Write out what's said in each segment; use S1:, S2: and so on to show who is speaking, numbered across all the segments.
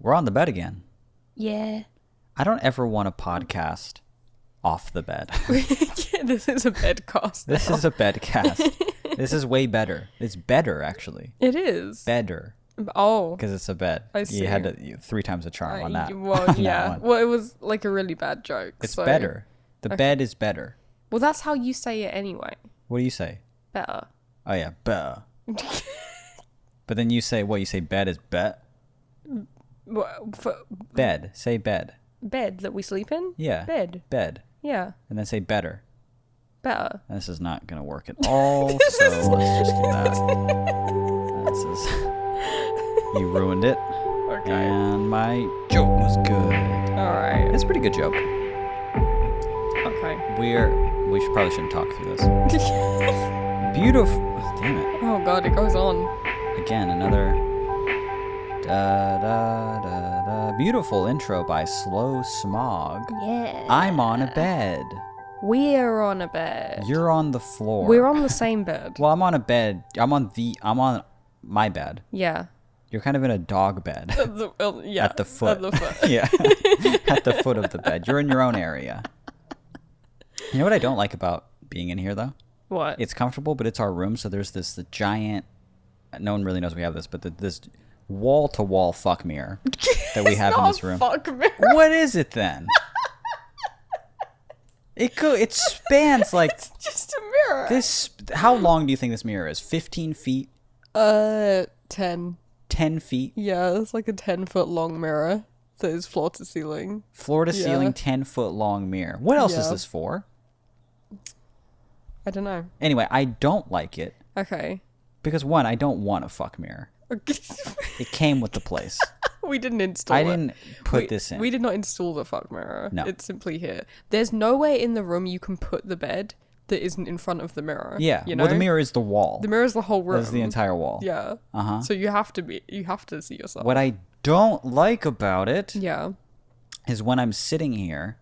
S1: We're on the bed again.
S2: Yeah.
S1: I don't ever want a podcast off the bed.
S2: Yeah, this is a bedcast.
S1: This is a bedcast. This is way better. It's better, actually.
S2: It is.
S1: Better.
S2: Oh.
S1: Because it's a bed.
S2: I see.
S1: You had 3 times the charm on that.
S2: Well,
S1: on
S2: yeah.
S1: that one.
S2: Well, it was like a really bad joke.
S1: It's better. The bed is better.
S2: Well, that's how you say it anyway.
S1: What do you say?
S2: Better.
S1: Oh, yeah. Better. But then you say, what? You say bed is bet? Bed. Say bed.
S2: Bed that we sleep in?
S1: Yeah.
S2: Bed.
S1: Bed.
S2: Yeah.
S1: And then say better.
S2: Better.
S1: This is not going to work at all, so let's just do that. This is... You ruined it.
S2: Okay.
S1: And my joke was good.
S2: Alright.
S1: It's a pretty good joke.
S2: Okay.
S1: We probably shouldn't talk through this. Beautiful. Damn it.
S2: Oh god, it goes on.
S1: Again, another... Da, da, da, da. Beautiful intro by Slow Smog.
S2: Yeah.
S1: I'm on a bed.
S2: We're on a bed.
S1: You're on the floor.
S2: We're on the same bed.
S1: Well, I'm on a bed. I'm on my bed.
S2: Yeah.
S1: You're kind of in a dog bed.
S2: Yeah.
S1: At the foot.
S2: At the foot.
S1: Yeah. At the foot of the bed. You're in your own area. You know what I don't like about being in here, though?
S2: What?
S1: It's comfortable, but it's our room, so there's the giant... No one really knows we have this, but this wall-to-wall fuck mirror that we have in this room.
S2: Fuck mirror.
S1: What is it, then? It spans, like...
S2: It's just a mirror.
S1: How long do you think this mirror is? 15 feet?
S2: 10.
S1: 10 feet?
S2: Yeah, it's like a 10-foot long mirror that is floor to ceiling.
S1: Floor to ceiling, 10-foot long mirror. What else is this for?
S2: I don't know.
S1: Anyway, I don't like it.
S2: Okay.
S1: Because, one, I don't want a fuck mirror. It came with the place.
S2: We didn't install it.
S1: I didn't put this in.
S2: We did not install the fuck mirror.
S1: No.
S2: It's simply here. There's nowhere in the room you can put the bed that isn't in front of the mirror.
S1: Yeah.
S2: You know?
S1: Well, the mirror is the wall.
S2: The mirror is the whole room.
S1: That's the entire wall.
S2: Yeah.
S1: Uh-huh.
S2: So you have to see yourself.
S1: What I don't like about it
S2: Yeah.
S1: is when I'm sitting here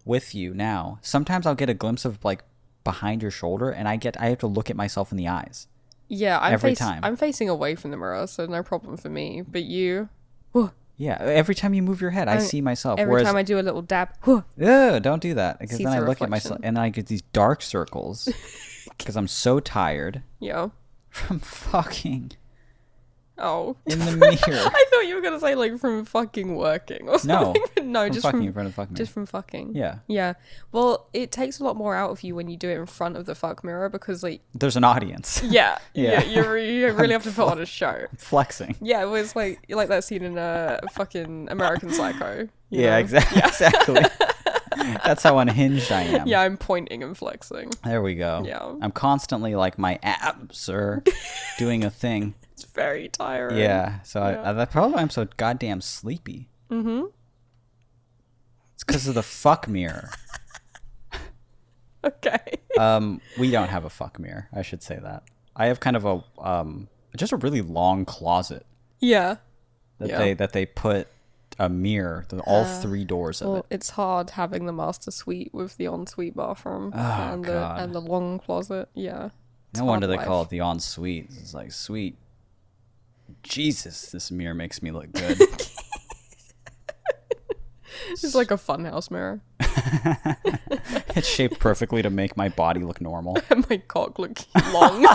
S1: with you now, sometimes I'll get a glimpse of, like, behind your shoulder, and I have to look at myself in the eyes.
S2: Yeah,
S1: Every time.
S2: I'm facing away from the mirror, so no problem for me. But you... Whew,
S1: Yeah, every time you move your head, I see myself.
S2: every time I do a little dab...
S1: Ugh, don't do that, because
S2: See
S1: then I
S2: the
S1: look at myself,
S2: reflection.
S1: and then I get these dark circles, because I'm so tired
S2: Yeah.
S1: from fucking
S2: Oh.
S1: in the mirror.
S2: I thought you were going to say, like, from fucking working or
S1: No.
S2: something. But no,
S1: From
S2: just
S1: fucking
S2: from...
S1: in front of the fuck mirror.
S2: Just from fucking.
S1: Yeah.
S2: Yeah. Well, it takes a lot more out of you when you do it in front of the fuck mirror because, like,
S1: There's an audience.
S2: yeah.
S1: Yeah.
S2: You really have to put on a show.
S1: Flexing.
S2: Yeah, it was like that scene in fucking American Psycho. you
S1: Yeah,
S2: know?
S1: exactly. That's how unhinged I am.
S2: Yeah, I'm pointing and flexing.
S1: There we go.
S2: Yeah.
S1: I'm constantly, like, my abs are doing a thing.
S2: It's very tiring.
S1: Yeah. So
S2: Yeah.
S1: that's probably why I'm so goddamn sleepy.
S2: Mm-hmm.
S1: It's because of the fuck mirror.
S2: Okay.
S1: We don't have a fuck mirror. I should say that. I have kind of a just a really long closet
S2: Yeah.
S1: that they put a mirror, all 3 doors of
S2: Well,
S1: it.
S2: it's hard having the master suite with the ensuite bathroom and
S1: God.
S2: the long closet. Yeah.
S1: No wonder they call it the ensuite. It's like, sweet Jesus, this mirror makes me look good.
S2: It's like a funhouse mirror.
S1: It's shaped perfectly to make my body look normal.
S2: And my cock look long.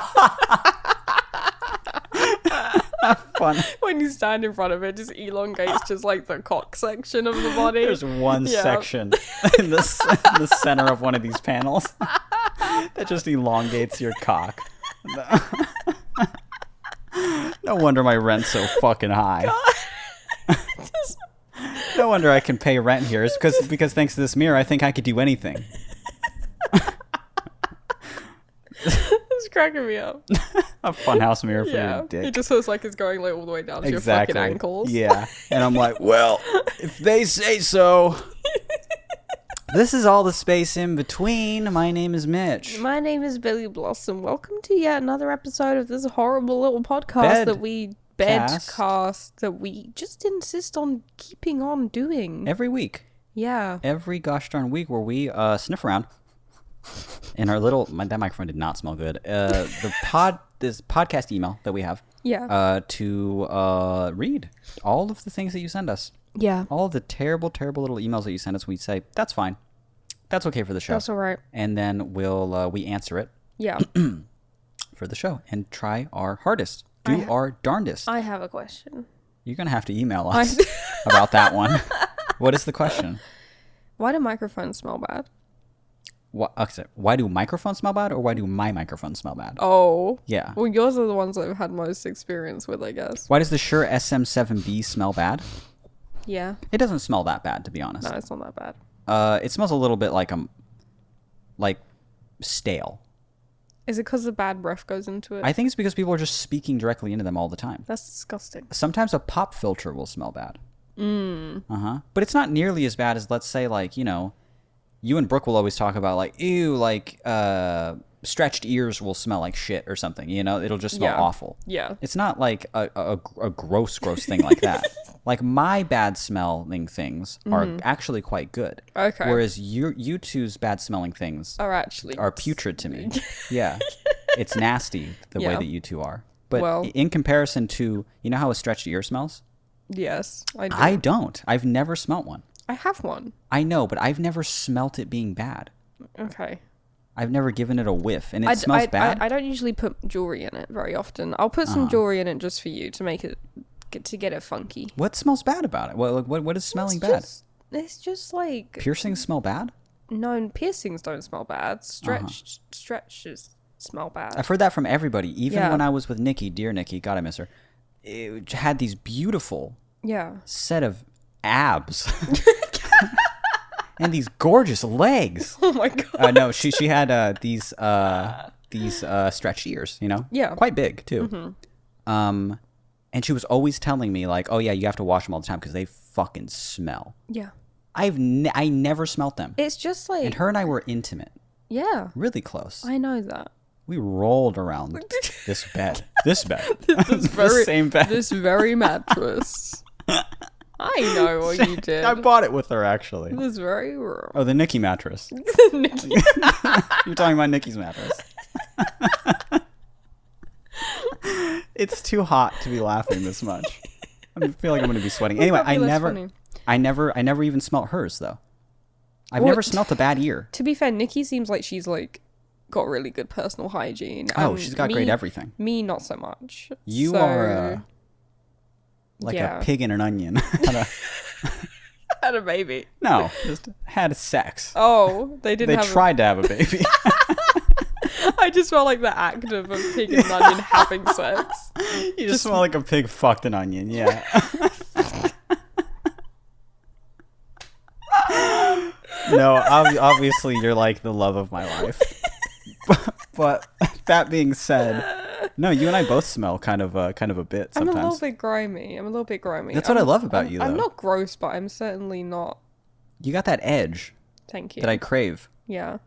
S1: Fun.
S2: When you stand in front of it, just elongates just like the cock section of the body.
S1: There's one
S2: Yeah.
S1: section in the center of one of these panels that just elongates your cock. No wonder my rent's so fucking high. No wonder I can pay rent here. It's because thanks to this mirror, I think I could do anything.
S2: It's cracking me up.
S1: A funhouse mirror for
S2: Yeah.
S1: your dick.
S2: It just looks like it's going like all the way down to your fucking ankles.
S1: Yeah. And I'm like, well, if they say so. This is all the space in between. My name is Mitch.
S2: My name is Billy Blossom. Welcome to yet another episode of this horrible little podcast bedcast that we just insist on keeping on doing.
S1: Every week.
S2: Yeah.
S1: Every gosh darn week where we sniff around in our that microphone did not smell good. This podcast email that we have. to read all of the things that you send us.
S2: Yeah.
S1: All the terrible, terrible little emails that you send us. We say, that's fine. That's okay for the show.
S2: That's all right.
S1: And then we answer it.
S2: Yeah.
S1: For the show and try our hardest. Do our darndest.
S2: I have a question.
S1: You're going to have to email us about that one. What is the question?
S2: Why do microphones smell bad?
S1: Why do microphones smell bad or why do my microphones smell bad?
S2: Oh.
S1: Yeah.
S2: Well, yours are the ones I've had most experience with, I guess.
S1: Why does the Shure SM7B smell bad?
S2: Yeah.
S1: It doesn't smell that bad, to be honest.
S2: No, it's not that bad.
S1: It smells a little bit like stale.
S2: Is it because the bad breath goes into it?
S1: I think it's because people are just speaking directly into them all the time.
S2: That's disgusting.
S1: Sometimes a pop filter will smell bad. But it's not nearly as bad as, let's say, like, you know, you and Brooke will always talk about, like, ew, like, stretched ears will smell like shit or something, you know? It'll just smell awful.
S2: Yeah.
S1: It's not like a gross thing like that. Like, my bad smelling things are actually quite good.
S2: Okay.
S1: Whereas you two's bad smelling things
S2: are
S1: putrid to me. Yeah. It's nasty the way that you two are. But
S2: well,
S1: in comparison to, you know how a stretched ear smells?
S2: Yes, I do.
S1: I don't. I've never smelt one.
S2: I have one.
S1: I know, but I've never smelt it being bad.
S2: Okay.
S1: I've never given it a whiff, and it smells bad.
S2: I don't usually put jewelry in it very often. I'll put some jewelry in it just for you to make it get it funky.
S1: What smells bad about it? What is smelling bad?
S2: It's just like
S1: piercings smell bad.
S2: No, piercings don't smell bad. Stretches smell bad.
S1: I've heard that from everybody. Even when I was with Nikki, dear Nikki, God I miss her. It had these beautiful set of abs. And these gorgeous legs.
S2: Oh my god!
S1: No, she had these stretched ears, you know, quite big too. And she was always telling me like, oh yeah, you have to wash them all the time because they fucking smell.
S2: Yeah,
S1: I never smelt them.
S2: It's just like,
S1: and her and I were intimate.
S2: Yeah,
S1: really close.
S2: I know that.
S1: We rolled around this bed.
S2: This
S1: same bed.
S2: This very mattress. I know what you did.
S1: I bought it with her, actually.
S2: It was very room.
S1: Oh, the Nikki mattress.
S2: Nikki.
S1: You're talking about Nikki's mattress. It's too hot to be laughing this much. I feel like I'm going to be sweating. Anyway, I never even smelt hers, though. I've never smelt a bad ear.
S2: To be fair, Nikki seems like she's like got really good personal hygiene.
S1: Oh, she's got great everything.
S2: Me, not so much.
S1: You are like a pig in an onion.
S2: Had a baby.
S1: No, just had sex.
S2: Oh, they
S1: tried to have a baby.
S2: I just felt like the act of a pig and an onion having sex.
S1: You just smell like a pig fucked an onion, yeah. No, obviously you're like the love of my life. But that being said, no, you and I both smell kind of a bit sometimes.
S2: I'm a little bit grimy.
S1: That's what I love about you, though.
S2: I'm not gross, but I'm certainly not.
S1: You got that edge.
S2: Thank you.
S1: That I crave.
S2: Yeah.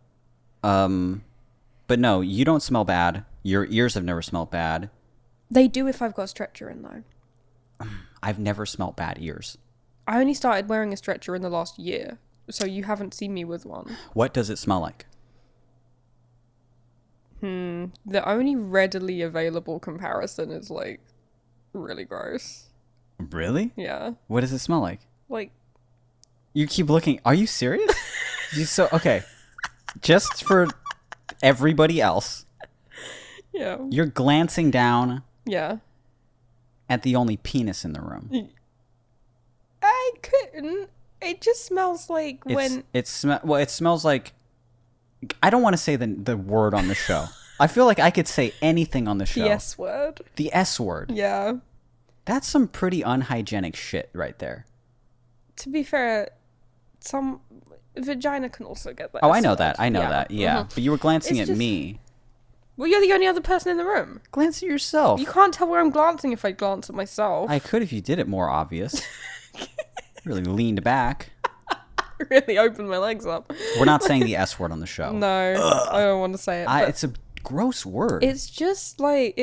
S1: But no, you don't smell bad. Your ears have never smelled bad.
S2: They do if I've got a stretcher in, though.
S1: I've never smelt bad ears.
S2: I only started wearing a stretcher in the last year, so you haven't seen me with one.
S1: What does it smell like?
S2: The only readily available comparison is like really gross.
S1: Really?
S2: Yeah.
S1: What does it smell like?
S2: Like,
S1: you keep looking. Are you serious? Okay. Just for everybody else.
S2: Yeah.
S1: You're glancing down.
S2: Yeah.
S1: At the only penis in the room.
S2: I couldn't. It just smells like
S1: it smells like. I don't want to say the word on the show. I feel like I could say anything on the show.
S2: The S word.
S1: The S word.
S2: Yeah.
S1: That's some pretty unhygienic shit right there.
S2: To be fair, some vagina can also get that.
S1: Oh, I know that. Yeah. But you were glancing at me.
S2: Well, you're the only other person in the room.
S1: Glance at yourself.
S2: You can't tell where I'm glancing if I glance at myself.
S1: I could if you did it more obvious. Really leaned back.
S2: Really opened my legs up.
S1: We're not saying the S word on the show.
S2: No, I don't want to say it.
S1: It's a gross word.
S2: It's just the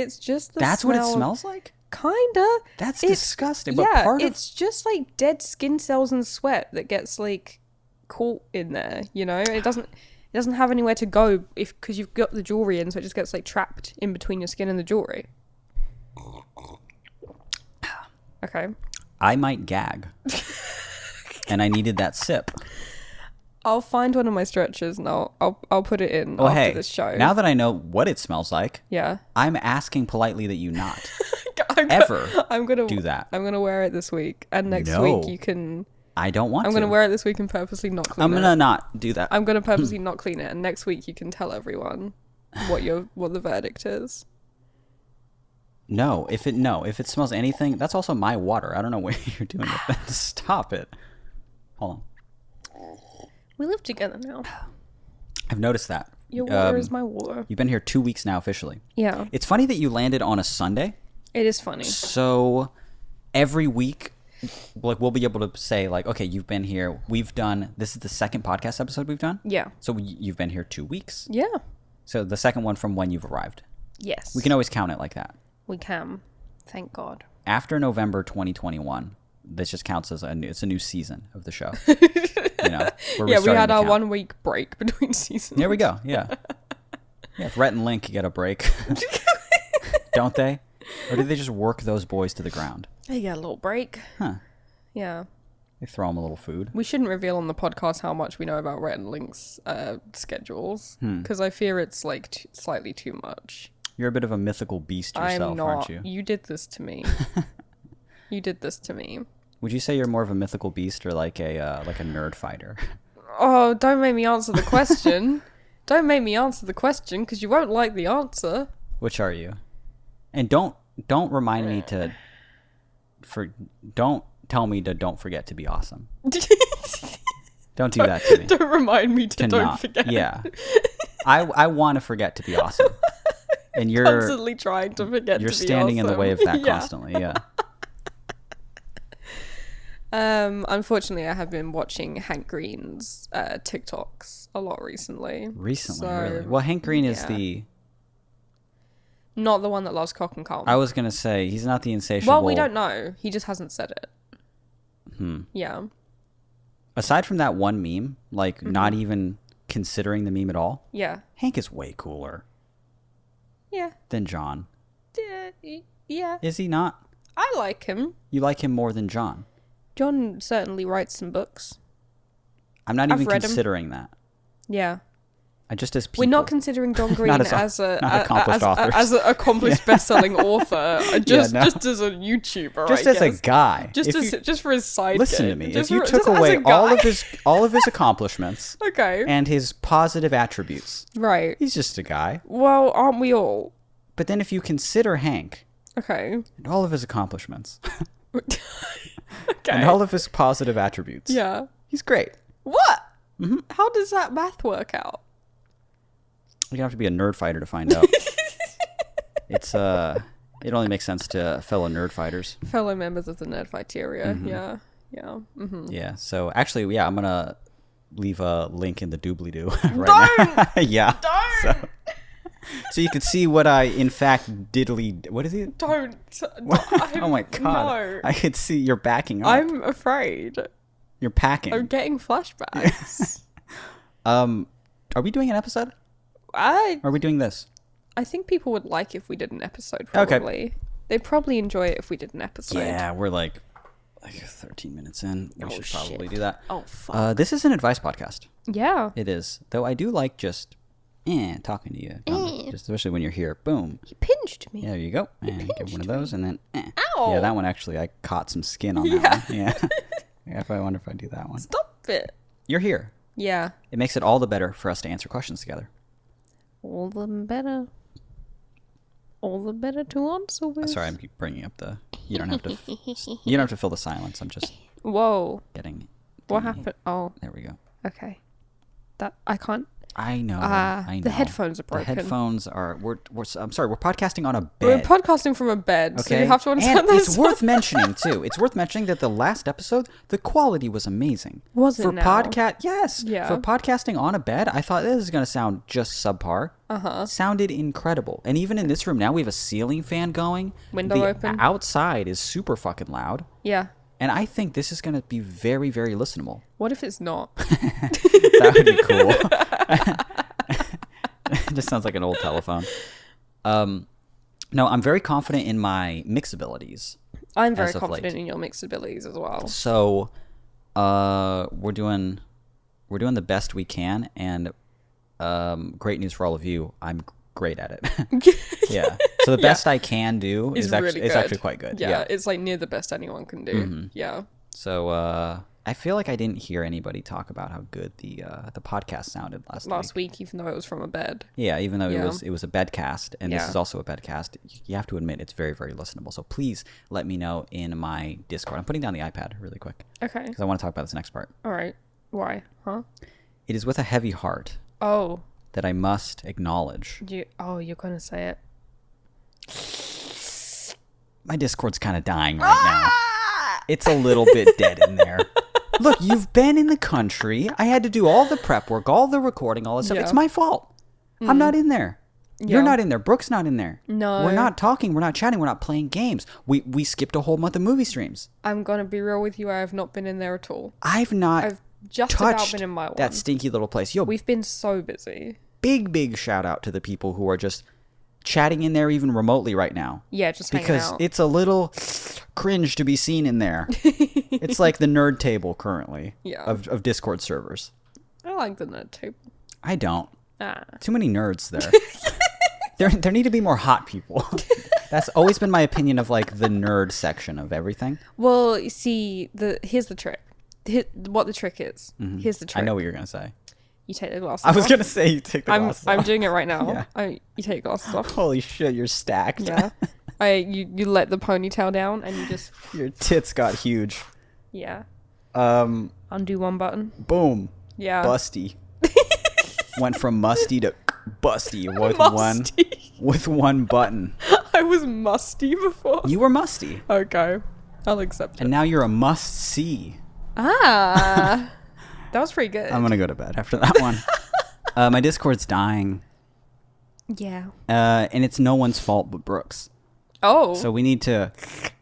S1: That's
S2: smell.
S1: What it smells like?
S2: Kinda.
S1: That's disgusting.
S2: Yeah,
S1: but
S2: it's just like dead skin cells and sweat that gets like caught in there, you know? It doesn't have anywhere to go because you've got the jewelry in, so it just gets like trapped in between your skin and the jewelry. Okay.
S1: I might gag. And I needed that sip.
S2: I'll find one of my stretchers and I'll put it in after this show.
S1: Now that I know what it smells like,
S2: yeah,
S1: I'm asking politely that you not
S2: I'm gonna
S1: do that.
S2: I'm gonna wear it this week, and next week you can.
S1: I don't want to.
S2: I'm gonna wear it this week and purposely not clean it.
S1: I'm gonna not do that.
S2: I'm gonna purposely not clean it, and next week you can tell everyone what the verdict is.
S1: No, if it smells anything, that's also my water. I don't know what you're doing with that. Stop it. Hold on.
S2: We live together now.
S1: I've noticed that.
S2: Your water is my water.
S1: You've been here 2 weeks now officially.
S2: Yeah.
S1: It's funny that you landed on a Sunday.
S2: It is funny.
S1: So every week, like, we'll be able to say, like, okay, you've been here. This is the second podcast episode we've done.
S2: Yeah.
S1: So you've been here 2 weeks.
S2: Yeah.
S1: So the second one from when you've arrived.
S2: Yes.
S1: We can always count it like that.
S2: We can. Thank God.
S1: After November 2021, this just counts as it's a new season of the show. We
S2: had our 1 week break between seasons.
S1: There we go. Yeah. Yeah. Rhett and Link get a break. Don't they? Or do they just work those boys to the ground?
S2: They get a little break.
S1: Huh.
S2: Yeah.
S1: They throw them a little food.
S2: We shouldn't reveal on the podcast how much we know about Rhett and Link's schedules, because I fear it's like slightly too much.
S1: You're a bit of a mythical beast yourself,
S2: I'm not.
S1: aren't you?
S2: You did this to me. You did this to me.
S1: Would you say you're more of a mythical beast or like a nerd fighter?
S2: Oh, don't make me answer the question. Don't make me answer the question, because you won't like the answer.
S1: Which are you? And don't remind me to don't tell me to don't forget to be awesome. Don't do that to me.
S2: Don't remind me to don't
S1: not.
S2: forget.
S1: Yeah. I want to forget to be awesome. And you're
S2: constantly trying to forget to be awesome.
S1: You're standing in the way of that constantly, yeah.
S2: Unfortunately, I have been watching Hank Green's TikToks a lot recently.
S1: Really? Well, Hank Green is
S2: not the one that loves cock and calm.
S1: I was gonna say he's not the insatiable.
S2: Well, we don't know. He just hasn't said it. Yeah.
S1: Aside from that one meme, like not even considering the meme at all.
S2: Yeah.
S1: Hank is way cooler.
S2: Yeah.
S1: Than John.
S2: Yeah.
S1: Is he not?
S2: I like him.
S1: You like him more than John?
S2: John certainly writes some books.
S1: I'm not even considering that.
S2: Yeah.
S1: As people.
S2: We're not considering John Green as an accomplished best-selling author, just as a YouTuber,
S1: just as a guy,
S2: just for his sidekick.
S1: Listen to me. If you took away all of his accomplishments,
S2: okay,
S1: and his positive attributes,
S2: right,
S1: he's just a guy.
S2: Well, aren't we all?
S1: But then if you consider Hank,
S2: okay,
S1: and all of his accomplishments,
S2: okay,
S1: and all of his positive attributes,
S2: yeah,
S1: he's great.
S2: What? Mm-hmm. How does that math work out?
S1: You have to be a nerd fighter to find out. It only makes sense to fellow nerd fighters.
S2: Fellow members of the nerd fighteria. Yeah. Yeah. Mm-hmm.
S1: Yeah. So actually, yeah, I'm going to leave a link in the dooblydoo right now. Yeah.
S2: Don't!
S1: So you can see what I, in fact, what is it?
S2: Don't.
S1: Oh my God.
S2: No.
S1: I could see you're backing up.
S2: I'm afraid.
S1: You're packing.
S2: I'm getting flashbacks.
S1: Are we doing an episode? Are we doing this?
S2: I think people would like if we did an episode, probably. Okay. They'd probably enjoy it if we did an episode.
S1: Yeah, we're like 13 minutes in. We should probably do that.
S2: Oh, fuck.
S1: This is an advice podcast.
S2: Yeah.
S1: It is. Though I do like just talking to you. Just especially when you're here. Boom.
S2: You pinched me.
S1: Yeah, there you go. And get one of those and then
S2: Ow.
S1: Yeah, that one actually, I caught some skin on that one. Yeah. Yeah, I wonder if I do that one.
S2: Stop it.
S1: You're here.
S2: Yeah.
S1: It makes it all the better for us to answer questions together.
S2: All the better. All the better to answer with.
S1: Sorry, I'm bringing up the. You don't have to fill the silence. I'm just.
S2: Whoa.
S1: Getting.
S2: What happened? Oh.
S1: There we go.
S2: Okay. That I can't.
S1: I know. I know.
S2: The headphones are broken.
S1: The headphones are. I'm sorry. We're podcasting on a bed.
S2: We're podcasting from a bed. Okay. So you have to understand
S1: and
S2: this.
S1: It's worth mentioning too. It's worth mentioning that the last episode, the quality was amazing.
S2: Was it
S1: for
S2: now?
S1: podcast? Yes.
S2: Yeah.
S1: For podcasting on a bed, I thought this is going to sound just subpar. Sounded incredible. And even in this room now, we have a ceiling fan going.
S2: Window open.
S1: Outside is super fucking loud.
S2: Yeah.
S1: And I think this is going to be very, very listenable.
S2: What if it's not?
S1: That would be cool. It just sounds like an old telephone. No, I'm very confident in my mix abilities.
S2: I'm very confident in your mixed abilities as well.
S1: So, we're doing the best we can, and great news for all of you. I'm great at it. Yeah. So the best I can do is actually quite good.
S2: Yeah, it's like near the best anyone can do.
S1: Mm-hmm.
S2: Yeah.
S1: So I feel like I didn't hear anybody talk about how good the podcast sounded last
S2: week, even though it was from a bed.
S1: Yeah, even though it was a bedcast, and
S2: Yeah.
S1: this is also a bedcast. You have to admit it's very, very listenable. So please let me know in my Discord. I'm putting down the iPad really quick.
S2: Okay.
S1: Because I want to talk about this next part.
S2: All right. Why? Huh?
S1: It is with a heavy heart
S2: Oh.
S1: that I must acknowledge.
S2: You're gonna say it.
S1: My Discord's kind of dying right now. It's a little bit dead in there. Look, you've been in the country. I had to do all the prep work, all the recording, all this stuff.
S2: Yeah.
S1: It's my fault. I'm not in there. You're not in there. Brooke's not in there.
S2: No.
S1: We're not talking. We're not chatting. We're not playing games. We skipped a whole month of movie streams.
S2: I'm gonna be real with you. I have not been in there at all.
S1: I've
S2: Just
S1: touched
S2: about been in my one.
S1: that stinky little place. Yo,
S2: We've been so busy.
S1: big shout out to the people who are just chatting in there even remotely right now.
S2: Yeah, just
S1: because
S2: hanging out.
S1: it's a little cringe to be seen in there. It's like the nerd table currently of Discord servers.
S2: I like the nerd table.
S1: I don't.
S2: Ah.
S1: Too many nerds there. There need to be more hot people. That's always been my opinion of like the nerd section of everything.
S2: Well, you see, here's the trick. What the trick is. Mm-hmm. Here's the trick.
S1: I know what you're gonna say.
S2: You take the glasses
S1: off. I was
S2: off.
S1: gonna say you take the glasses off.
S2: I'm doing it right now.
S1: Yeah.
S2: You take your glasses off.
S1: Holy shit, you're stacked.
S2: Yeah. You let the ponytail down and you just...
S1: Your tits got huge.
S2: Yeah.
S1: Undo
S2: one button.
S1: Boom.
S2: Yeah.
S1: Busty. Went from musty to busty with one button.
S2: I was musty before.
S1: You were musty.
S2: Okay. I'll accept it.
S1: And now you're a must-see.
S2: Ah. That was pretty good.
S1: I'm gonna go to bed after that one. My Discord's dying.
S2: Yeah.
S1: And it's no one's fault but Brooke's.
S2: Oh.
S1: So we need to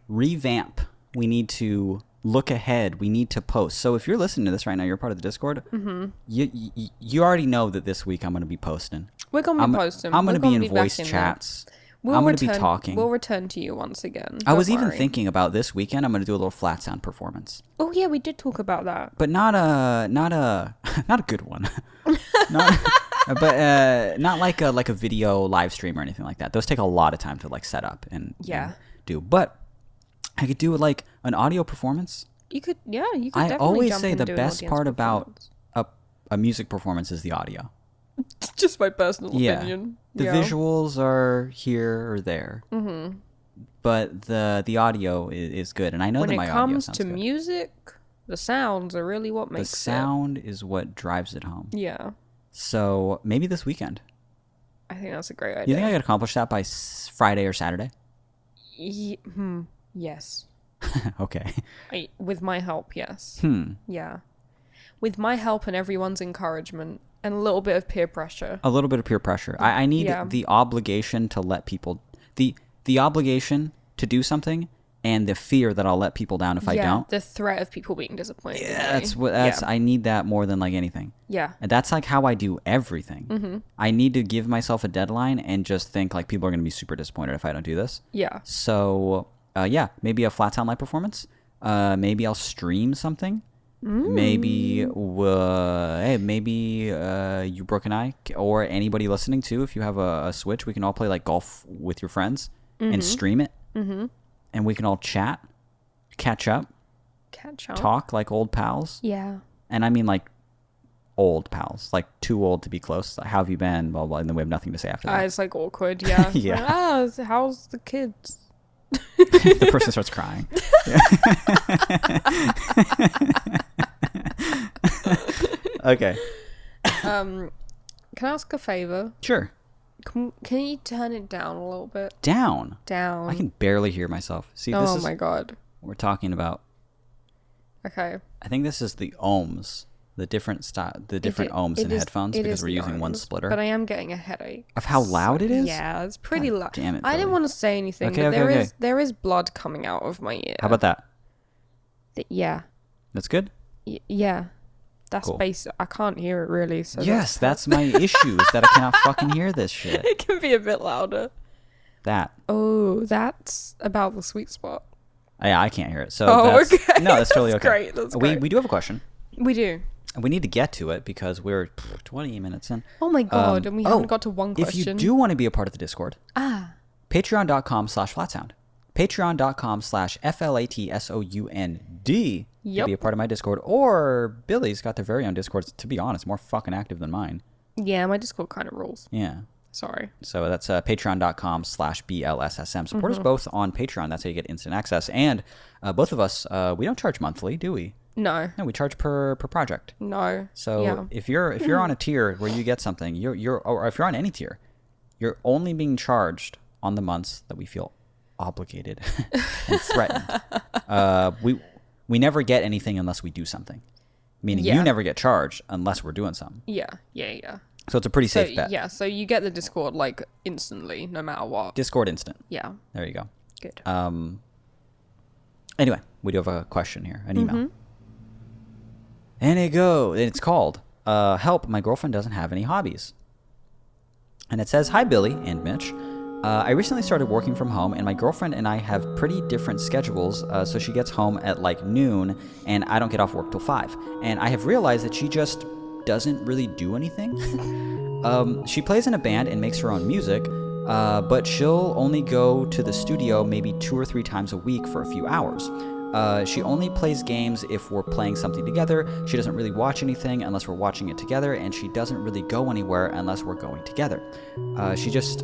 S1: revamp. We need to look ahead. We need to post. So if you're listening to this right now, you're part of the Discord. Mm-hmm. You already know that this week I'm going to be posting.
S2: We're going to be posting.
S1: I'm going to be in voice chats. I'm going to be talking.
S2: We'll return to you once again.
S1: I was even thinking about this weekend. I'm going to do a little flat sound performance.
S2: Oh yeah, we did talk about that.
S1: But not a good one. But not like a video live stream or anything like that. Those take a lot of time to like set up and do. But I could do like an audio performance.
S2: You could definitely
S1: I always say the
S2: do
S1: best part about a music performance is the audio.
S2: Just my personal opinion.
S1: The visuals are here or there. Mm-hmm. But the audio is good, and I know that my audio sounds good.
S2: When it comes to music, the sounds are really what makes
S1: the sound is what drives it home.
S2: Yeah.
S1: So maybe this weekend.
S2: I think that's a great idea.
S1: You think I could accomplish that by Friday or Saturday?
S2: Yes.
S1: Okay.
S2: With my help, yes. Yeah. With my help and everyone's encouragement and a little bit of peer pressure.
S1: A little bit of peer pressure. I need the obligation to let people... The obligation to do something and the fear that I'll let people down if I don't.
S2: The threat of people being disappointed.
S1: Yeah, that's I need that more than like anything.
S2: Yeah.
S1: And that's like how I do everything. Mm-hmm. I need to give myself a deadline and just think like people are going to be super disappointed if I don't do this.
S2: Yeah.
S1: So, maybe a flat sound live performance. Maybe I'll stream something. Maybe you, Brooke, and I, or anybody listening too, if you have a Switch, we can all play like golf with your friends and stream it. Mm-hmm. And we can all chat, catch up, talk like old pals.
S2: Yeah.
S1: And I mean like old pals, like too old to be close. Like, how have you been? Blah, blah, and then we have nothing to say after that.
S2: It's like awkward, yeah.
S1: Yeah.
S2: Like, how's the kids?
S1: The person starts crying. Okay.
S2: Can I ask a favor?
S1: Sure.
S2: Can you turn it down a little bit?
S1: Down.
S2: I
S1: can barely hear myself. See, this is
S2: my god.
S1: What we're talking about.
S2: Okay.
S1: I think this is the ohms, the different ohms in headphones because we're using one splitter.
S2: But I am getting a headache.
S1: Of how loud it is?
S2: Yeah, it's pretty loud.
S1: Damn it.
S2: I didn't want to say anything, but there is blood coming out of my ear.
S1: How about that?
S2: Yeah.
S1: That's good?
S2: Yeah. That's cool. I can't hear it really. So
S1: yes, that's my issue, is that I cannot fucking hear this shit.
S2: It can be a bit louder.
S1: That.
S2: Oh, that's about the sweet spot.
S1: Yeah, I can't hear it. So
S2: okay.
S1: No, that's totally
S2: that's
S1: okay.
S2: Great. That's great.
S1: We do have a question.
S2: We do.
S1: And we need to get to it because we're 20 minutes in.
S2: Oh my god, and we haven't got to one question.
S1: If you do want to be a part of the Discord, patreon.com/flatsound. Patreon.com/FLATSOUND to be a part of my Discord. Or Billy's got their very own Discord. To be honest, more fucking active than mine.
S2: Yeah, my Discord kind of rules.
S1: Yeah.
S2: Sorry.
S1: So that's patreon.com/BLSSM. Support us both on Patreon. That's how you get instant access. And both of us, we don't charge monthly, do we?
S2: No.
S1: No, we charge per project.
S2: No.
S1: So if you're on a tier where you get something, or if you're on any tier, you're only being charged on the months that we feel obligated and threatened. We never get anything unless we do something. Meaning you never get charged unless we're doing something.
S2: Yeah.
S1: So it's a pretty safe bet.
S2: Yeah, so you get the Discord like instantly, no matter what.
S1: Discord instant.
S2: Yeah.
S1: There you go.
S2: Good.
S1: Anyway, we do have a question here, an email. And it's called, Help, my girlfriend doesn't have any hobbies. And it says, Hi, Billy and Mitch. I recently started working from home, and my girlfriend and I have pretty different schedules, so she gets home at like noon, and I don't get off work till 5. And I have realized that she just doesn't really do anything. She plays in a band and makes her own music, but she'll only go to the studio maybe 2 or 3 times a week for a few hours. She only plays games if we're playing something together. She doesn't really watch anything unless we're watching it together, and she doesn't really go anywhere unless we're going together. She just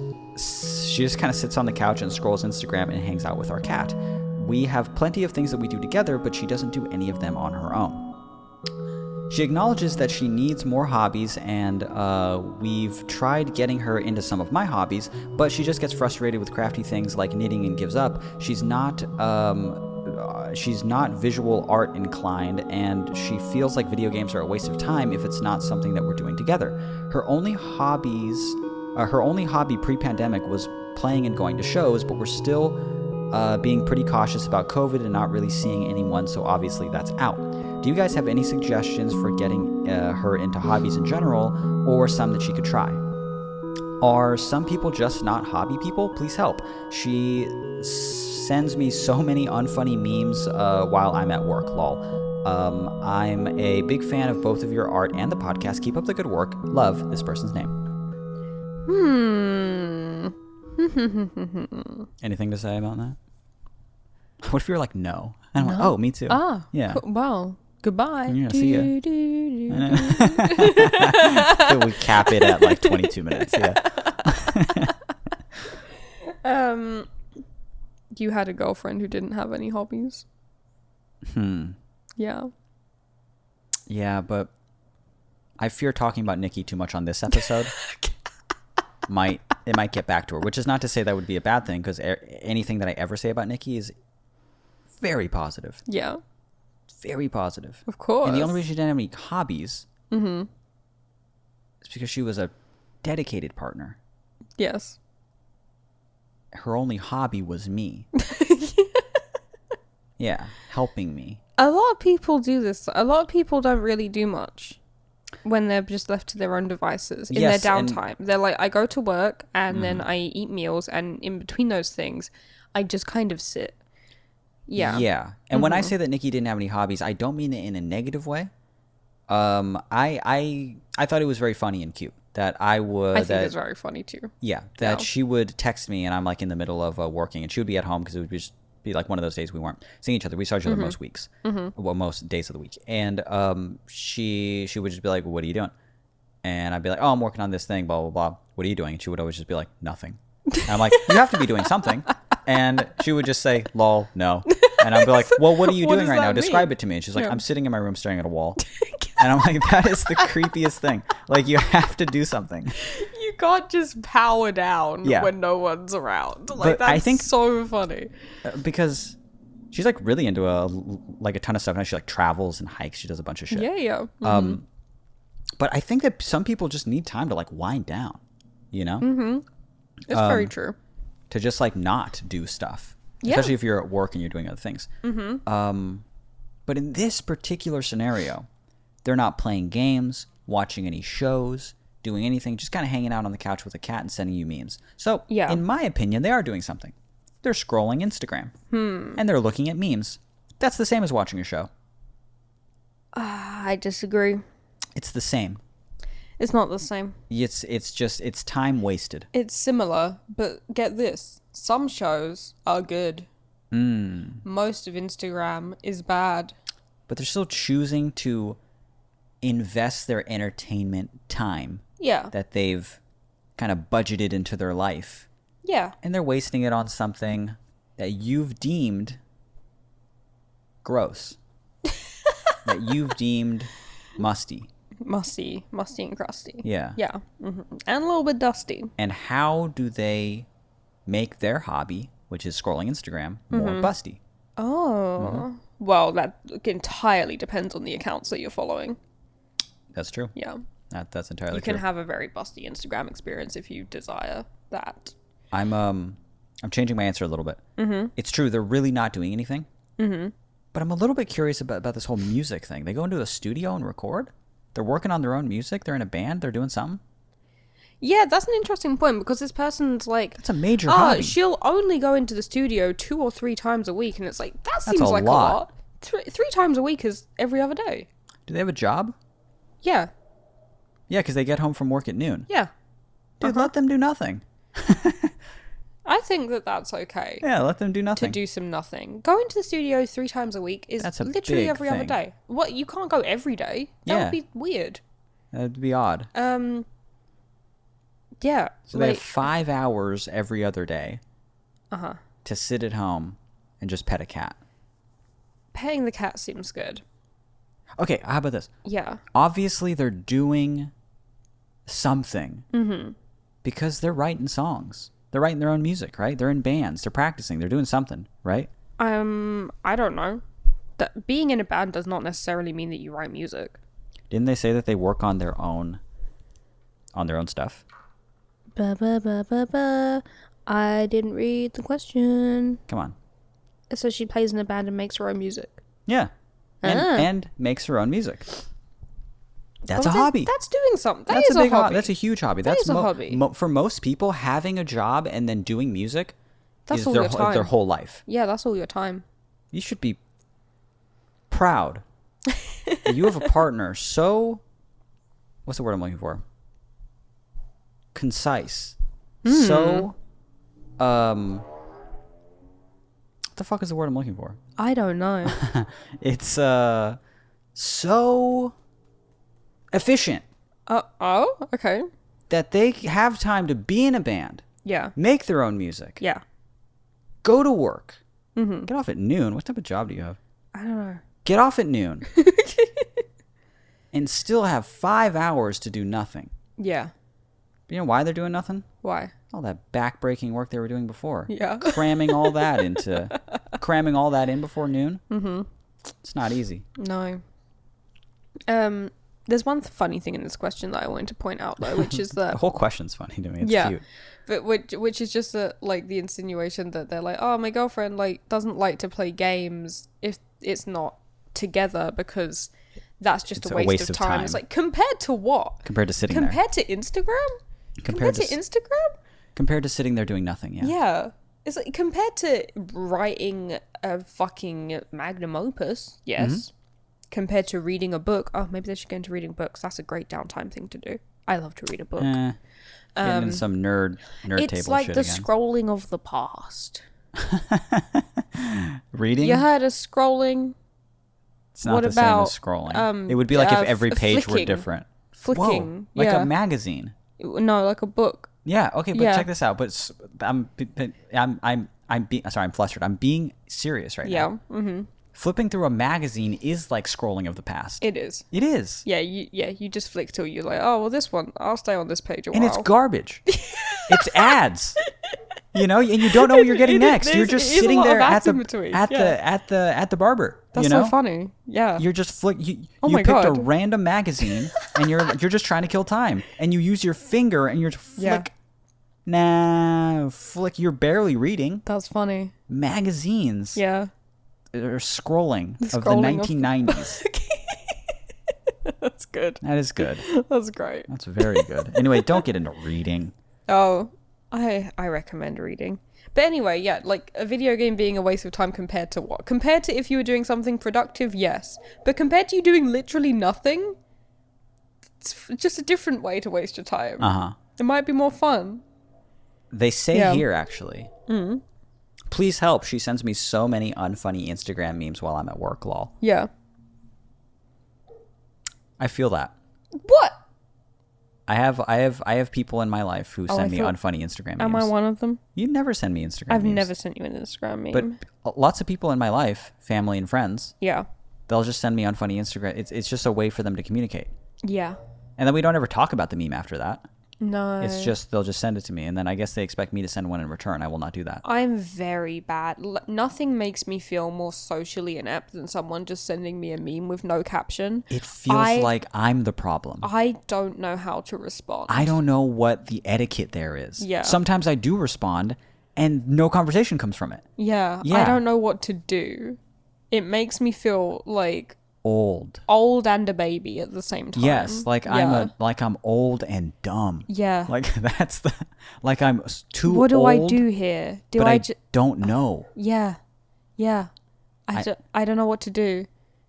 S1: kind of sits on the couch and scrolls Instagram and hangs out with our cat. We have plenty of things that we do together, but she doesn't do any of them on her own. She acknowledges that she needs more hobbies, and we've tried getting her into some of my hobbies, but she just gets frustrated with crafty things like knitting and gives up. She's not visual art inclined, and she feels like video games are a waste of time if it's not something that we're doing together. Her only hobby pre-pandemic was playing and going to shows, but we're still being pretty cautious about COVID and not really seeing anyone, so obviously that's out. Do you guys have any suggestions for getting her into hobbies in general, or some that she could try? Are some people just not hobby people? Please help. She sends me so many unfunny memes while I'm at work, lol. I'm a big fan of both of your art and the podcast. Keep up the good work. Love, this person's name. Anything to say about that? What if you're like, no? And I'm like, oh, me too.
S2: Ah,
S1: yeah.
S2: Cool. Well, goodbye.
S1: Yeah, see ya. So we cap it at like 22 minutes. Yeah.
S2: You had a girlfriend who didn't have any hobbies. Yeah.
S1: Yeah, but I fear talking about Nikki too much on this episode might get back to her, which is not to say that would be a bad thing, because anything that I ever say about Nikki is very positive.
S2: Yeah.
S1: Very positive.
S2: Of course.
S1: And the only reason she didn't have any hobbies is because she was a dedicated partner.
S2: Yes.
S1: Her only hobby was me. Yeah, helping me.
S2: A lot of people do this. A lot of people don't really do much when they're just left to their own devices in their downtime. They're like, I go to work and then I eat meals, and in between those things, I just kind of sit. Yeah.
S1: Yeah. And when I say that Nikki didn't have any hobbies, I don't mean it in a negative way. I thought it was very funny and cute that I think
S2: it's very funny too.
S1: Yeah. That she would text me and I'm like in the middle of working, and she would be at home because it would just be like one of those days we weren't seeing each other. We saw each other most weeks. Well, most days of the week. And she would just be like, well, what are you doing? And I'd be like, oh, I'm working on this thing, blah, blah, blah. What are you doing? And she would always just be like, nothing. And I'm like, you have to be doing something. And she would just say, lol, no. And I'd be like, well, what are you doing right now? Describe it to me. And she's like, I'm sitting in my room staring at a wall. And I'm like, that is the creepiest thing. Like, you have to do something.
S2: You can't just power down when no one's around. Like, that's I think, so funny.
S1: Because she's like really into a ton of stuff. And she like travels and hikes. She does a bunch of shit.
S2: Yeah.
S1: But I think that some people just need time to like wind down, you know?
S2: It's very true.
S1: To just like not do stuff. Yeah. Especially if you're at work and you're doing other things. But in this particular scenario, they're not playing games, watching any shows, doing anything, just kind of hanging out on the couch with a cat and sending you memes. So,
S2: Yeah.
S1: in my opinion, they are doing something. They're scrolling Instagram. And they're looking at memes. That's the same as watching a show.
S2: I disagree.
S1: It's the same.
S2: It's not the same.
S1: It's time wasted.
S2: It's similar, but get this. Some shows are good. Most of Instagram is bad.
S1: But they're still choosing to invest their entertainment time that they've kind of budgeted into their life.
S2: Yeah.
S1: And they're wasting it on something that you've deemed gross. That you've deemed musty.
S2: Musty and crusty.
S1: Yeah.
S2: Yeah. And a little bit dusty.
S1: And how do they make their hobby, which is scrolling Instagram, more busty?
S2: Oh. Well, that entirely depends on the accounts that you're following.
S1: That's true.
S2: Yeah.
S1: That's entirely
S2: You
S1: true.
S2: can have a very busty Instagram experience if you desire that.
S1: I'm changing my answer a little bit. It's true, they're really not doing anything. But I'm a little bit curious about this whole music thing. They go into a studio and record? They're working on their own music? They're in a band? They're doing something?
S2: Yeah, that's an interesting point because this person's like...
S1: That's a major hobby.
S2: She'll only go into the studio 2 or 3 times a week. And it's like, that seems like
S1: lot.
S2: a lot. 3 times a week is every other day.
S1: Do they have a job?
S2: Yeah.
S1: Yeah, because they get home from work at noon.
S2: Yeah.
S1: Dude, let them do nothing.
S2: I think that that's okay.
S1: Yeah, let them do nothing.
S2: To do some nothing. Going to the studio 3 times a week is
S1: That's a
S2: literally
S1: big
S2: every other
S1: thing.
S2: day. What? You can't go every day. That
S1: Yeah.
S2: would be weird.
S1: That'd be odd.
S2: Yeah.
S1: So they have 5 hours every other day to sit at home and just pet a cat.
S2: Petting the cat seems good.
S1: Okay, how about this?
S2: Yeah.
S1: Obviously, they're doing something because they're writing songs. They're writing their own music, right? They're in bands. They're practicing. They're doing something, right?
S2: I don't know. That being in a band does not necessarily mean that you write music.
S1: Didn't they say that they work on their own stuff?
S2: I didn't read the question.
S1: Come on.
S2: It says she plays in a band and makes her own music.
S1: Yeah. And makes her own music. That's a hobby.
S2: That's doing something.
S1: That's
S2: a
S1: big
S2: hobby.
S1: That's a huge hobby.
S2: That
S1: That's
S2: is a hobby.
S1: For most people, having a job and then doing music
S2: That's
S1: is
S2: all
S1: their,
S2: your time.
S1: their whole life.
S2: Yeah, that's all your time.
S1: You should be proud. You have a partner so... What's the word I'm looking for? Concise. So... What the fuck is the word I'm looking for?
S2: I don't know.
S1: It's so efficient
S2: Okay.
S1: that they have time to be in a band,
S2: Yeah.
S1: make their own music,
S2: Yeah.
S1: go to work, get off at noon. What type of job do you have?
S2: I don't know.
S1: Get off at noon and still have 5 hours to do nothing.
S2: Yeah.
S1: You know why they're doing nothing?
S2: Why?
S1: All that back-breaking work they were doing before.
S2: Yeah.
S1: Cramming all that in before noon. It's not easy.
S2: No. There's one funny thing in this question that I wanted to point out though, which is
S1: The
S2: that
S1: whole question's funny to me. It's cute.
S2: but which is just like the insinuation that they're like, oh, my girlfriend like doesn't like to play games if it's not together because that's just
S1: It's
S2: a waste of time. It's like compared to what?
S1: Compared to sitting there.
S2: Compared to Instagram? Compared to Instagram?
S1: Compared to sitting there doing nothing, yeah.
S2: Yeah. It's like compared to writing a fucking magnum opus, yes. Compared to reading a book. Oh, maybe they should get into reading books. That's a great downtime thing to do. I love to read a book.
S1: Getting in some nerd
S2: It's
S1: table
S2: like
S1: shit
S2: the
S1: again.
S2: scrolling of the past.
S1: Reading?
S2: You heard of scrolling?
S1: It's not
S2: what
S1: the same
S2: about,
S1: as scrolling. It would be like if every page were
S2: flicking.
S1: different.
S2: Flicking.
S1: Whoa, like
S2: yeah.
S1: a magazine.
S2: No, like a book.
S1: Yeah, okay, but
S2: Yeah.
S1: check this out. But I'm flustered. I'm being serious right now.
S2: Yeah. Mm-hmm.
S1: Flipping through a magazine is like scrolling of the past.
S2: It is.
S1: It is.
S2: Yeah, you just flick till you're like, oh, well, this one, I'll stay on this page a
S1: And
S2: while.
S1: it's garbage. It's ads. You know, and you don't know what you're getting next. You're just
S2: it is a
S1: sitting
S2: lot of
S1: there at
S2: ads
S1: the
S2: in between.
S1: at
S2: Yeah.
S1: the barber.
S2: That's
S1: you know?
S2: so funny. Yeah.
S1: You're just you
S2: my
S1: picked a
S2: God.
S1: random magazine and you're just trying to kill time and you use your finger and you're flick. Flick. You're barely reading
S2: That's funny.
S1: magazines.
S2: Yeah.
S1: Or scrolling of the
S2: scrolling of-
S1: 1990s.
S2: That's good.
S1: That is good.
S2: That's great.
S1: That's very good. Anyway, don't get into reading.
S2: Oh, I recommend reading. But anyway, yeah, like a video game being a waste of time compared to what? Compared to if you were doing something productive, yes. But compared to you doing literally nothing, it's just a different way to waste your time.
S1: Uh-huh.
S2: It might be more fun.
S1: They say here, actually, please help. She sends me so many unfunny Instagram memes while I'm at work, lol.
S2: Yeah.
S1: I feel that.
S2: What?
S1: I have people in my life who send me unfunny Instagram memes.
S2: Am I one of them?
S1: You never send me Instagram
S2: I've
S1: memes.
S2: never sent you an Instagram meme.
S1: But lots of people in my life, family and friends,
S2: yeah,
S1: they'll just send me unfunny Instagram. It's just a way for them to communicate.
S2: Yeah.
S1: And then we don't ever talk about the meme after that.
S2: No.
S1: It's just they'll just send it to me, and then I guess they expect me to send one in return. I will not do that.
S2: I'm very bad. Nothing makes me feel more socially inept than someone just sending me a meme with no caption.
S1: It feels like I'm the problem.
S2: I don't know how to respond.
S1: I don't know what the etiquette there is.
S2: Yeah.
S1: Sometimes I do respond, and no conversation comes from it.
S2: Yeah.
S1: Yeah.
S2: I don't know what to do. It makes me feel like
S1: Old
S2: and a baby at the same time.
S1: Yes, like I'm old and dumb.
S2: Yeah.
S1: Like I'm too old.
S2: What do I do here?
S1: I don't know.
S2: Yeah. Yeah. I don't know what to do.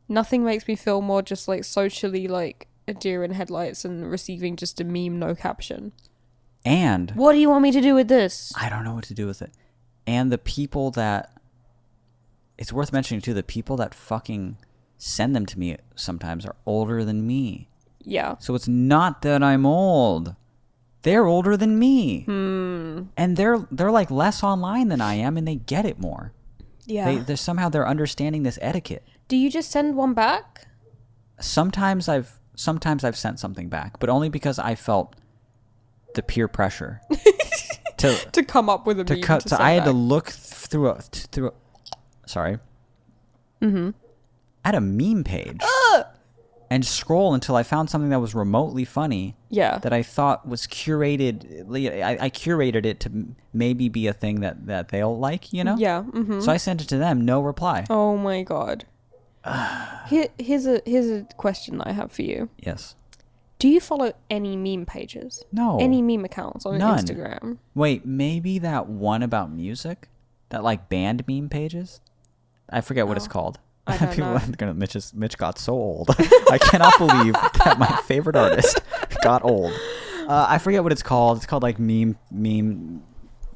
S2: Nothing makes me feel more just like socially like a deer in headlights and receiving just a meme, no caption.
S1: And
S2: what do you want me to do with this?
S1: I don't know what to do with it. And the people that, it's worth mentioning too, the people that fucking send them to me sometimes are older than me.
S2: Yeah.
S1: So it's not that I'm old. They're older than me. And they're like less online than I am, and they get it more. Yeah. They're understanding this etiquette.
S2: Do you just send one back?
S1: Sometimes I've sent something back, but only because I felt the peer pressure
S2: to come up with a meme.
S1: So I had to look through a sorry. At a meme page and scroll until I found something that was remotely funny.
S2: Yeah.
S1: That I thought was curated. I curated it to maybe be a thing that they'll like, you know?
S2: Yeah.
S1: So I sent it to them. No reply.
S2: Oh my god. Here's a question that I have for you.
S1: Yes.
S2: Do you follow any meme pages?
S1: No.
S2: Any meme accounts on
S1: None.
S2: Instagram?
S1: Wait, maybe that one about music? That like band meme pages? I forget what it's called.
S2: I don't know.
S1: Mitch got so old. I cannot believe that my favorite artist got old. I forget what it's called. It's called like meme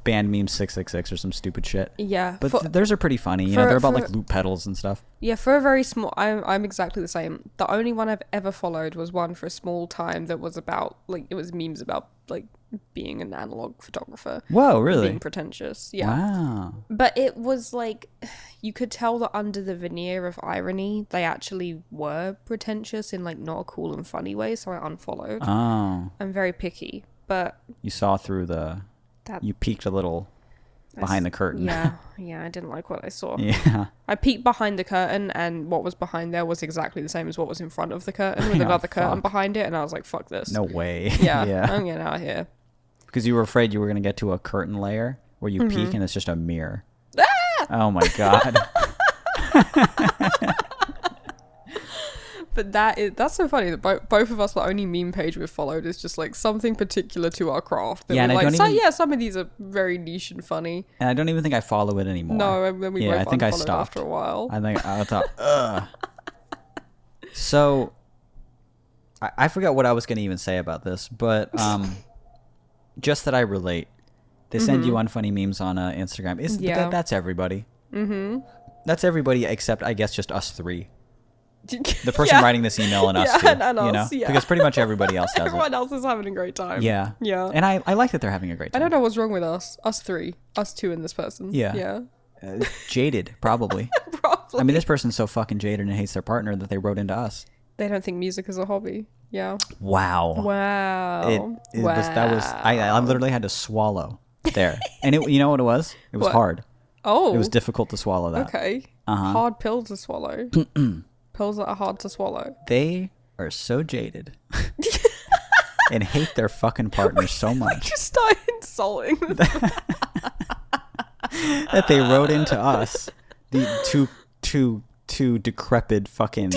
S1: band meme 666 or some stupid shit.
S2: Yeah,
S1: but theirs are pretty funny. You know, they're about like loop pedals and stuff.
S2: Yeah, for a very small. I'm exactly the same. The only one I've ever followed was one for a small time that was about like it was memes about like being an analog photographer.
S1: Whoa, really?
S2: Being pretentious. Yeah.
S1: Wow.
S2: But it was like you could tell that under the veneer of irony, they actually were pretentious in like not a cool and funny way. So I unfollowed.
S1: Oh.
S2: I'm very picky, but
S1: you saw through you peeked a little behind the curtain.
S2: Yeah, I didn't like what I saw.
S1: Yeah.
S2: I peeked behind the curtain, and what was behind there was exactly the same as what was in front of the curtain with another curtain behind it, and I was like, fuck this.
S1: No way.
S2: Yeah, I'm getting out of here.
S1: Because you were afraid you were going to get to a curtain layer where you peek and it's just a mirror. Ah! Oh my god.
S2: But that's so funny that both of us, the only meme page we've followed is just like something particular to our craft.
S1: Yeah, and I don't even,
S2: some of these are very niche and funny.
S1: And I don't even think I follow it anymore.
S2: No, we both
S1: I think I stopped
S2: after a while.
S1: I thought, ugh. So, I forgot what I was going to even say about this, but just that I relate. They send you unfunny memes on Instagram. That's everybody. That's everybody except, I guess, just us three. The person writing this email and us too,
S2: and us,
S1: you know? Because pretty much everybody else does
S2: Everyone else is having a great time.
S1: Yeah.
S2: Yeah.
S1: And I like that they're having a great time.
S2: I don't know what's wrong with us. Us three. Us two and this person.
S1: Yeah. Jaded, probably.
S2: Probably.
S1: I mean, this person's so fucking jaded and hates their partner that they wrote into us.
S2: They don't think music is a hobby. Yeah.
S1: Wow. I literally had to swallow there. And you know what it was? It was hard.
S2: Oh.
S1: It was difficult to swallow that.
S2: Okay. Hard pill to swallow. Pills that are hard to swallow.
S1: They are so jaded and hate their fucking partner so much.
S2: We just started insulting them.
S1: That they wrote into us, the two decrepit fucking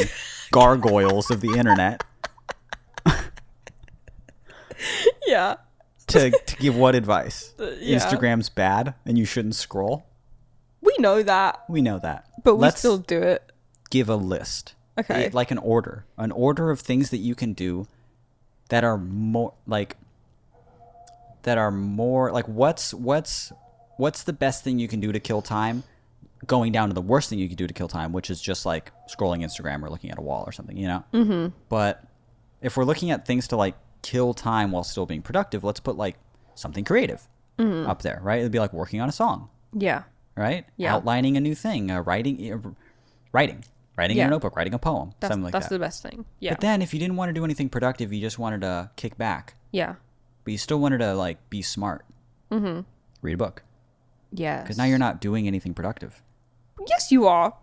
S1: gargoyles of the internet,
S2: Yeah.
S1: To give what advice?
S2: Yeah.
S1: Instagram's bad and you shouldn't scroll.
S2: We know that.
S1: We know that.
S2: But we still do it.
S1: Give a list.
S2: Okay.
S1: Like an order of things that you can do that are more like what's the best thing you can do to kill time, going down to the worst thing you can do to kill time, which is just like scrolling Instagram or looking at a wall or something, you know? Mm-hmm. But if we're looking at things to like kill time while still being productive, let's put like something creative up there, right? It'd be like working on a song.
S2: Yeah.
S1: Right?
S2: Yeah.
S1: Outlining a new thing, writing in a notebook, writing a poem, something like that.
S2: That's the best thing. Yeah.
S1: But then if you didn't want to do anything productive, you just wanted to kick back.
S2: Yeah.
S1: But you still wanted to like be smart. Mm-hmm. Read a book.
S2: Yes.
S1: Because now you're not doing anything productive.
S2: Yes, you are.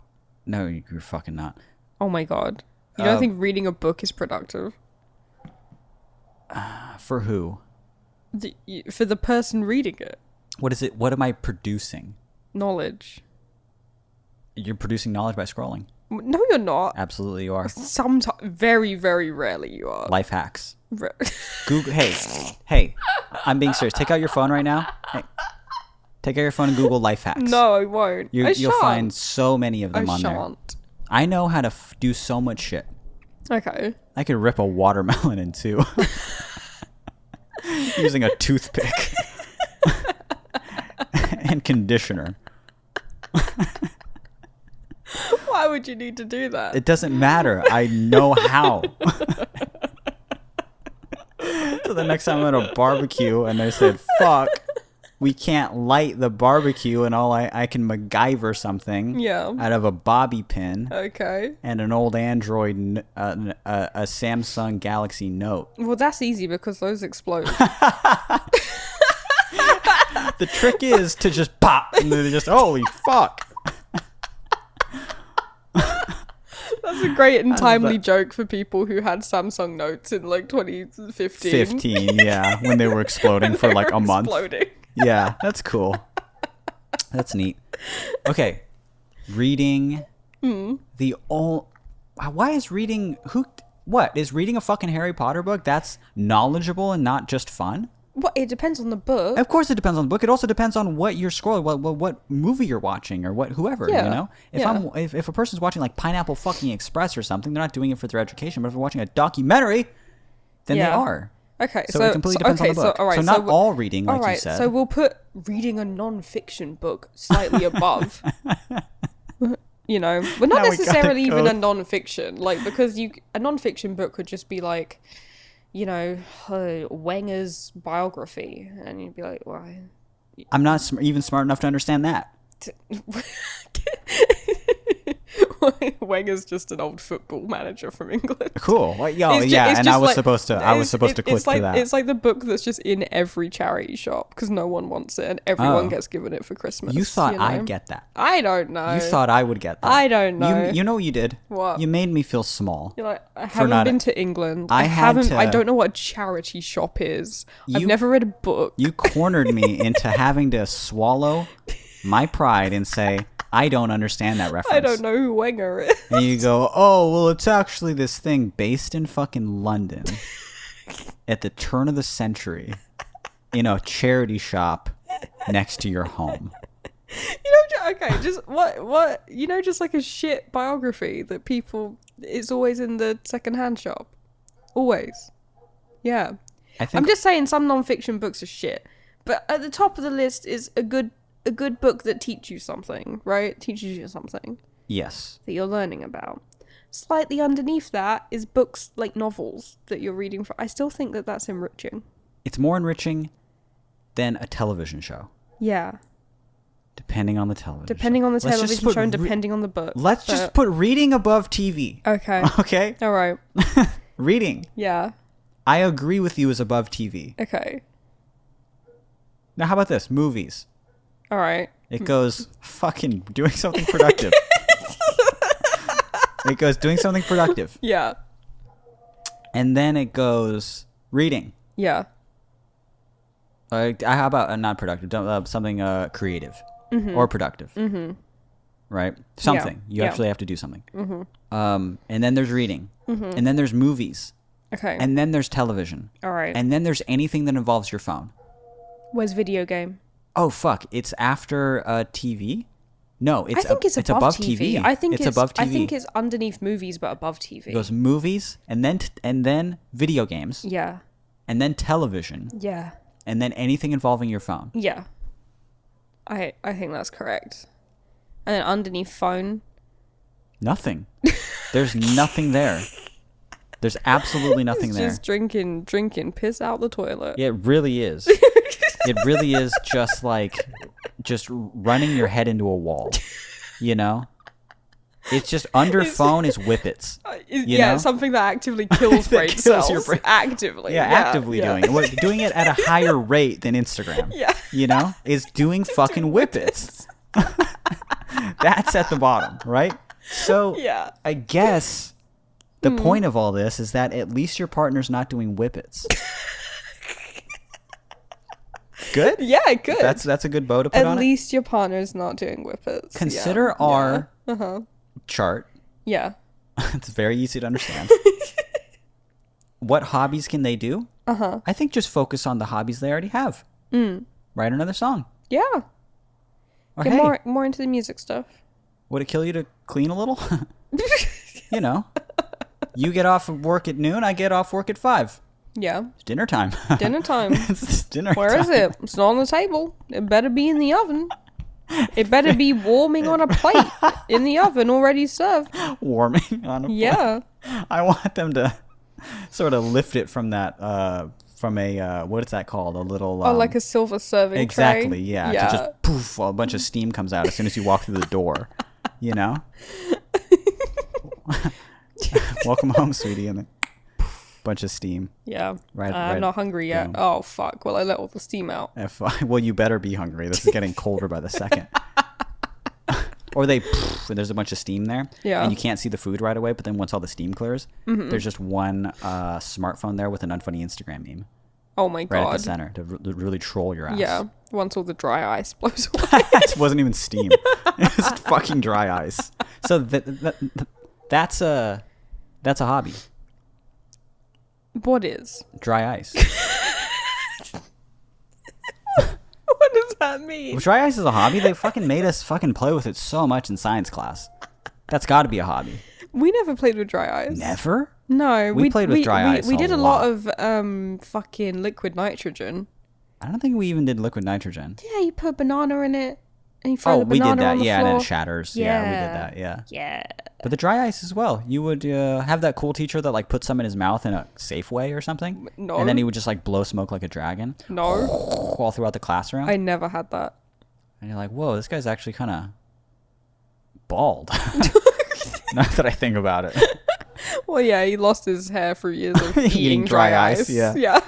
S1: No, you're fucking not.
S2: Oh my god. You don't think reading a book is productive?
S1: For who?
S2: For the person reading it.
S1: What is it? What am I producing?
S2: Knowledge.
S1: You're producing knowledge by scrolling.
S2: No, you're not.
S1: Absolutely you are.
S2: Sometimes, very, very rarely you are.
S1: Life hacks. Google. Hey, I'm being serious. Take out your phone right now. Hey, take out your phone and Google life hacks.
S2: No, I won't.
S1: You'll find so many of them on there. I know how to do so much shit.
S2: Okay.
S1: I could rip a watermelon in two using a toothpick and conditioner.
S2: Why would you need to do that?
S1: It doesn't matter. I know how. So the next time I'm at a barbecue and they said, fuck, we can't light the barbecue and I can MacGyver something out of a bobby pin.
S2: Okay.
S1: And an old Android, a Samsung Galaxy Note.
S2: Well, that's easy because those explode.
S1: The trick is to just pop and then just, holy fuck.
S2: That's a great and timely joke for people who had Samsung Notes in like 2015.
S1: Yeah, when they were exploding for like a month. Yeah, that's cool. That's neat. Okay, reading. Why is reading? What is reading a fucking Harry Potter book? That's knowledgeable and not just fun.
S2: Well, it depends on the book.
S1: Of course, it depends on the book. It also depends on what you're scrolling, what movie you're watching, or whoever. You know, if a person's watching like Pineapple Fucking Express or something, they're not doing it for their education. But if they're watching a documentary, then they are.
S2: Okay,
S1: so it completely depends on the book. So not all reading, like you said.
S2: So we'll put reading a non-fiction book slightly above. You know, but not necessarily even a non-fiction, like because a non-fiction book could just be like, you know, Wenger's biography, and you'd be like, why?
S1: I'm not even smart enough to understand that.
S2: Wenger's just an old football manager from England.
S1: Cool. Well, I was supposed to click to that.
S2: It's like the book that's just in every charity shop because no one wants it and everyone gets given it for Christmas.
S1: You thought I'd get that.
S2: I don't know.
S1: You thought I would get that.
S2: I don't know.
S1: You know what you did?
S2: What?
S1: You made me feel small.
S2: You're like, I haven't been to England. I don't know what a charity shop is. I've never read a book. You
S1: cornered me into having to swallow my pride and say, I don't understand that reference.
S2: I don't know who Wenger is.
S1: And you go, oh, well, it's actually this thing based in fucking London at the turn of the century in a charity shop next to your home.
S2: You know, okay, just what, you know, just like a shit biography that people, it's always in the secondhand shop. Always. Yeah. I'm just saying some non-fiction books are shit. But at the top of the list is a good book that teaches you something, right? Teaches you something.
S1: Yes.
S2: That you're learning about. Slightly underneath that is books like novels that you're reading for. I still think that that's enriching.
S1: It's more enriching than a television show.
S2: Yeah.
S1: Depending on the television
S2: show and depending on the book.
S1: Let's just put reading above TV.
S2: Okay.
S1: Okay?
S2: All right.
S1: Reading.
S2: Yeah.
S1: I agree with you is above TV.
S2: Okay.
S1: Now, how about this? Movies.
S2: All right.
S1: It goes fucking doing something productive. It goes doing something productive.
S2: Yeah.
S1: And then it goes reading.
S2: Yeah.
S1: How about not productive? Something creative or productive. Mm-hmm. Right? Something. You actually have to do something. Mm-hmm. And then there's reading. Mm-hmm. And then there's movies.
S2: Okay.
S1: And then there's television.
S2: All right.
S1: And then there's anything that involves your phone.
S2: Where's video game?
S1: Oh, fuck. It's after TV? No,
S2: I think it's above TV. I think
S1: it's above TV.
S2: I think it's underneath movies, but above TV.
S1: It goes movies, and then video games.
S2: Yeah.
S1: And then television.
S2: Yeah.
S1: And then anything involving your phone.
S2: Yeah. I think that's correct. And then underneath phone.
S1: Nothing. There's nothing there. There's absolutely nothing there.
S2: Just drinking piss out the toilet.
S1: Yeah, it really is. It really is just like running your head into a wall. You know? It's just under phone is whippets. You know?
S2: Something that actively kills brain cells. Your brain. Actively.
S1: Yeah, actively doing it. Doing it at a higher rate than Instagram.
S2: Yeah.
S1: You know? Is doing fucking whippets. That's at the bottom, right? So
S2: yeah.
S1: I guess the point of all this is that at least your partner's not doing whippets. Good?
S2: Yeah, good.
S1: That's a good bow to put on it.
S2: At least your partner's not doing whippets.
S1: Consider our chart.
S2: Yeah.
S1: It's very easy to understand. What hobbies can they do? I think just focus on the hobbies they already have. Write another song.
S2: Yeah.
S1: Or
S2: Get more into the music stuff.
S1: Would it kill you to clean a little? You know. You get off of work at noon, I get off work at 5.
S2: Yeah.
S1: It's dinner time.
S2: Dinner time.
S1: It's dinner
S2: Where
S1: time.
S2: is it? It's not on the table. It better be in the oven. It better be warming on a plate in the oven, already served.
S1: Warming on a plate.
S2: Yeah.
S1: I want them to sort of lift it from that, from a, what is that called? A little...
S2: like a silver serving
S1: exactly,
S2: tray.
S1: Yeah. To just poof, a bunch of steam comes out as soon as you walk through the door. You know? Welcome home, sweetie. And then bunch of steam.
S2: Yeah.
S1: Right.
S2: I'm not hungry yet. Oh, fuck. Well, I let all the steam out.
S1: Well, you better be hungry. This is getting colder by the second. Or and there's a bunch of steam there.
S2: Yeah.
S1: And you can't see the food right away, but then once all the steam clears, there's just one smartphone there with an unfunny Instagram meme.
S2: Oh my God.
S1: Right at the center to really troll your ass.
S2: Yeah. Once all the dry ice blows away.
S1: It wasn't even steam. It was fucking dry ice. So that's a hobby.
S2: What is?
S1: Dry ice.
S2: What does that mean?
S1: Well, dry ice is a hobby. They fucking made us fucking play with it so much in science class. That's got to be a hobby.
S2: We never played with dry ice.
S1: Never?
S2: No.
S1: We played with dry ice
S2: We did a lot
S1: lot
S2: of fucking liquid nitrogen.
S1: I don't think we even did liquid nitrogen.
S2: Yeah, you put a banana in it and you throw the banana
S1: we did that.
S2: on the
S1: Yeah,
S2: floor.
S1: and then it shatters. Yeah, we did that. Yeah.
S2: Yeah.
S1: But the dry ice as well. You would have that cool teacher that like put some in his mouth in a safe way or something.
S2: No.
S1: And then he would just like blow smoke like a dragon.
S2: No.
S1: All throughout the classroom.
S2: I never had that.
S1: And you're like, whoa, this guy's actually kind of bald. Not that I think about it.
S2: Well, yeah, he lost his hair for years of eating
S1: dry ice. Yeah.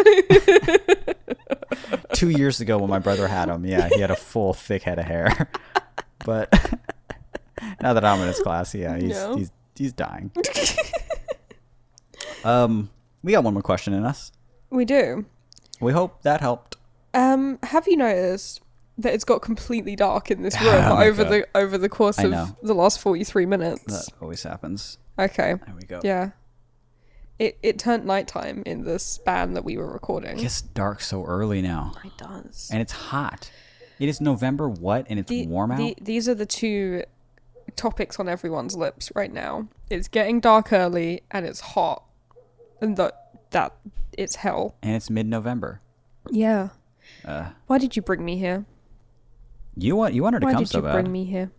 S1: 2 years ago when my brother had him, yeah, he had a full thick head of hair. But now that I'm in his class, yeah, he's dying. We got one more question in us.
S2: We do.
S1: We hope that helped.
S2: Have you noticed that it's got completely dark in this room over the course of the last 43 minutes?
S1: That always happens.
S2: Okay.
S1: There we go.
S2: Yeah. It turned nighttime in the span that we were recording.
S1: It gets dark so early now.
S2: It does.
S1: And it's hot. It is November what? And it's warm out?
S2: These are the two topics on everyone's lips right now. It's getting dark early and it's hot. And that it's hell.
S1: And it's mid-November.
S2: Yeah. Why did you bring me here?
S1: You want her to come so bad.
S2: Why did you bring me here?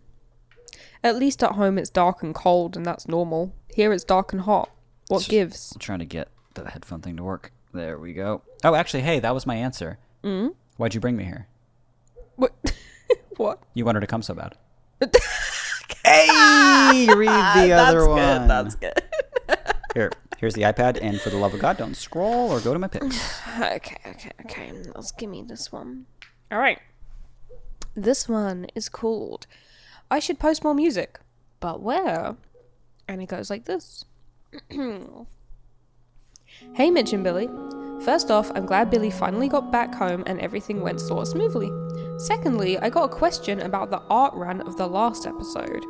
S2: At least at home it's dark and cold and that's normal. Here it's dark and hot. What gives?
S1: I'm trying to get the headphone thing to work. There we go. Oh, actually, hey, that was my answer. Why'd you bring me here?
S2: What? What?
S1: You want her to come so bad. Hey, read the other one.
S2: That's good.
S1: Here's the iPad, and for the love of God, don't scroll or go to my pics.
S2: Okay. Let's give me this one. All right. This one is called I Should Post More Music, but where? And it goes like this. Hey Mitch and Billy. First off, I'm glad Billy finally got back home and everything went sort of smoothly. Secondly, I got a question about the art rant of the last episode.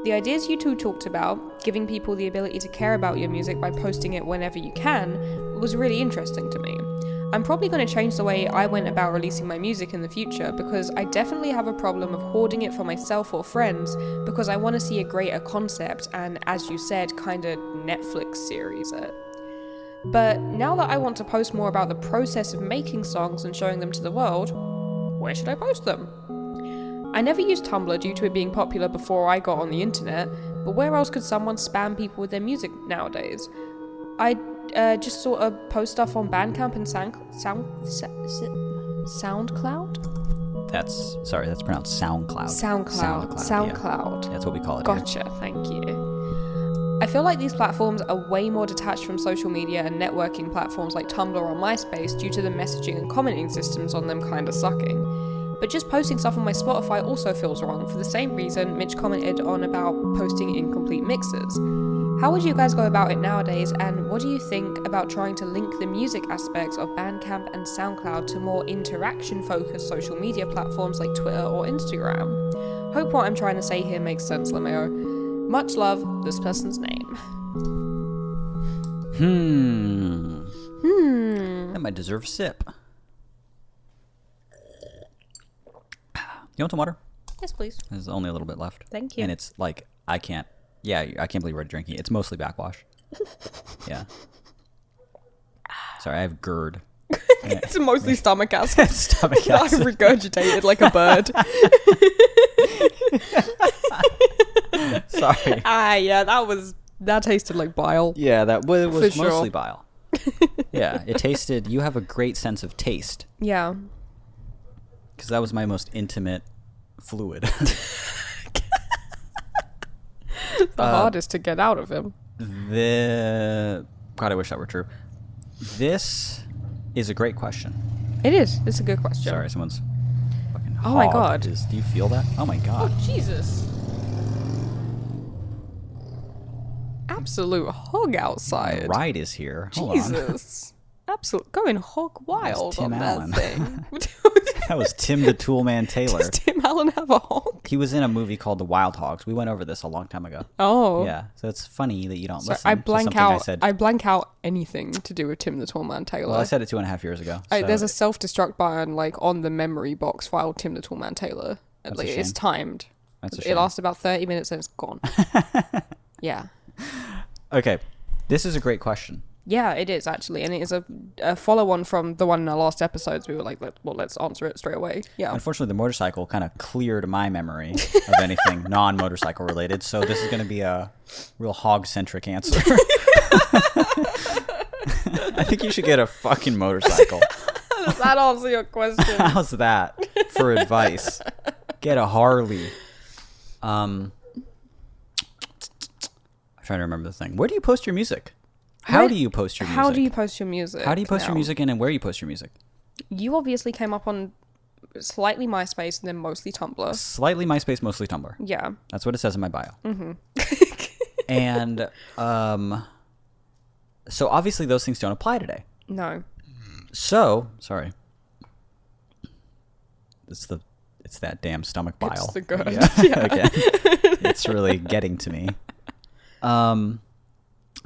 S2: The ideas you two talked about, giving people the ability to care about your music by posting it whenever you can, was really interesting to me. I'm probably going to change the way I went about releasing my music in the future, because I definitely have a problem of hoarding it for myself or friends, because I want to see a greater concept and, as you said, kind of Netflix series it. But now that I want to post more about the process of making songs and showing them to the world, where should I post them? I never used Tumblr due to it being popular before I got on the internet, but where else could someone spam people with their music nowadays? I just sort of post stuff on Bandcamp and SoundCloud?
S1: That's pronounced SoundCloud.
S2: SoundCloud.
S1: Yeah. That's what we call it.
S2: Gotcha,
S1: here.
S2: Thank you. I feel like these platforms are way more detached from social media and networking platforms like Tumblr or MySpace due to the messaging and commenting systems on them kinda sucking. But just posting stuff on my Spotify also feels wrong, for the same reason Mitch commented on about posting incomplete mixes. How would you guys go about it nowadays, and what do you think about trying to link the music aspects of Bandcamp and SoundCloud to more interaction-focused social media platforms like Twitter or Instagram? Hope what I'm trying to say here makes sense, Lemeo. Much love, this person's name.
S1: That might deserve a sip. You want some water?
S2: Yes, please.
S1: There's only a little bit left.
S2: Thank you.
S1: And it's like, I can't believe we're drinking it. It's mostly Backwash. Yeah. Sorry, I have GERD.
S2: It's mostly stomach acid.
S1: Stomach
S2: I
S1: acid.
S2: regurgitated like a bird.
S1: Sorry.
S2: Yeah, that tasted like bile.
S1: Yeah, it was
S2: For
S1: mostly
S2: sure.
S1: bile. Yeah, it tasted, you have a great sense of taste.
S2: Yeah.
S1: Because that was my most intimate fluid.
S2: The hardest to get out of him.
S1: God, I wish that were true. This is a great question.
S2: It is. It's a good question.
S1: Sorry, someone's fucking
S2: Oh my
S1: hog
S2: God.
S1: do you feel that? Oh my God.
S2: Oh, Jesus. Absolute hog outside.
S1: Ride is here. Hold on.
S2: Jesus. Absolute going hog wild
S1: Tim
S2: on
S1: Allen.
S2: that thing.
S1: That was Tim the Toolman Taylor.
S2: Does Tim Allen have a hog?
S1: He was in a movie called The Wild Hogs. We went over this a long time ago.
S2: Oh.
S1: Yeah, so it's funny that you don't
S2: Sorry,
S1: listen
S2: I
S1: to
S2: blank
S1: something
S2: out.
S1: I said.
S2: I blank out anything to do with Tim the Toolman Taylor.
S1: Well, I said it 2.5 years ago. So
S2: There's a self-destruct button like on the memory box file. Tim the Toolman Taylor.
S1: That's
S2: Like,
S1: a
S2: it's
S1: shame.
S2: timed.
S1: That's a
S2: It
S1: shame.
S2: lasts about 30 minutes and it's gone. Yeah.
S1: Okay, this is a great question.
S2: Yeah, it is actually, and it is a follow-on from the one in our last episodes. We were like, let's answer it straight away. Yeah.
S1: Unfortunately, the motorcycle kind of cleared my memory of anything non-motorcycle related, so this is going to be a real hog-centric answer. I think you should get a fucking motorcycle.
S2: Does that answer your question?
S1: How's that for advice? Get a Harley. I'm trying to remember the thing. Where do you post your music? How do you post your music?
S2: How do you post your music?
S1: How do you post your
S2: now?
S1: music and where you post your music?
S2: You obviously came up on slightly MySpace and then mostly Tumblr.
S1: Slightly MySpace, mostly Tumblr.
S2: Yeah.
S1: That's what it says in my bio. Mm-hmm. And so obviously those things don't apply today.
S2: No.
S1: So, sorry. It's that damn stomach bile.
S2: It's the GERD.
S1: Yeah. Again. It's really getting to me.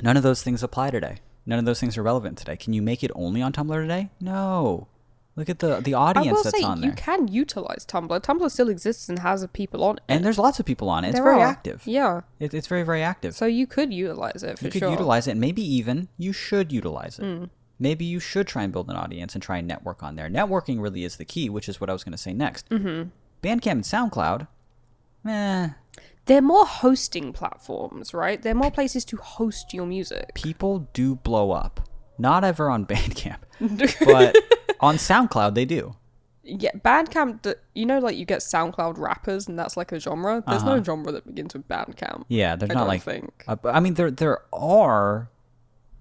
S1: None of those things apply today. None of those things are relevant today. Can you make it only on Tumblr today? No. Look at the audience that's on there.
S2: You can utilize Tumblr. Tumblr still exists and has people on it.
S1: And there's lots of people on it. It's
S2: There
S1: very
S2: are.
S1: active.
S2: Yeah.
S1: It's very, very active.
S2: So you could utilize it for
S1: You could
S2: sure.
S1: utilize it, and maybe even you should utilize it. Maybe you should try and build an audience and try and network on there. Networking really is the key, which is what I was going to say next. Mm-hmm. Bandcamp and SoundCloud,
S2: They're more hosting platforms, right? They're more places to host your music.
S1: people do blow up. Not ever on Bandcamp, but on SoundCloud they do.
S2: Yeah, Bandcamp, you know, like you get SoundCloud rappers and that's like a genre. There's no genre that begins with Bandcamp.
S1: Yeah, they're
S2: I
S1: not
S2: don't
S1: like.
S2: think.
S1: I mean, there are,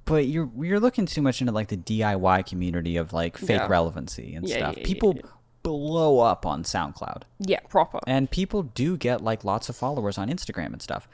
S1: but you're looking too much into like the DIY community of like fake
S2: Yeah.
S1: relevancy and
S2: Yeah,
S1: stuff.
S2: yeah,
S1: People
S2: yeah.
S1: blow up on SoundCloud.
S2: Yeah, proper.
S1: And people do get like lots of followers on Instagram and stuff.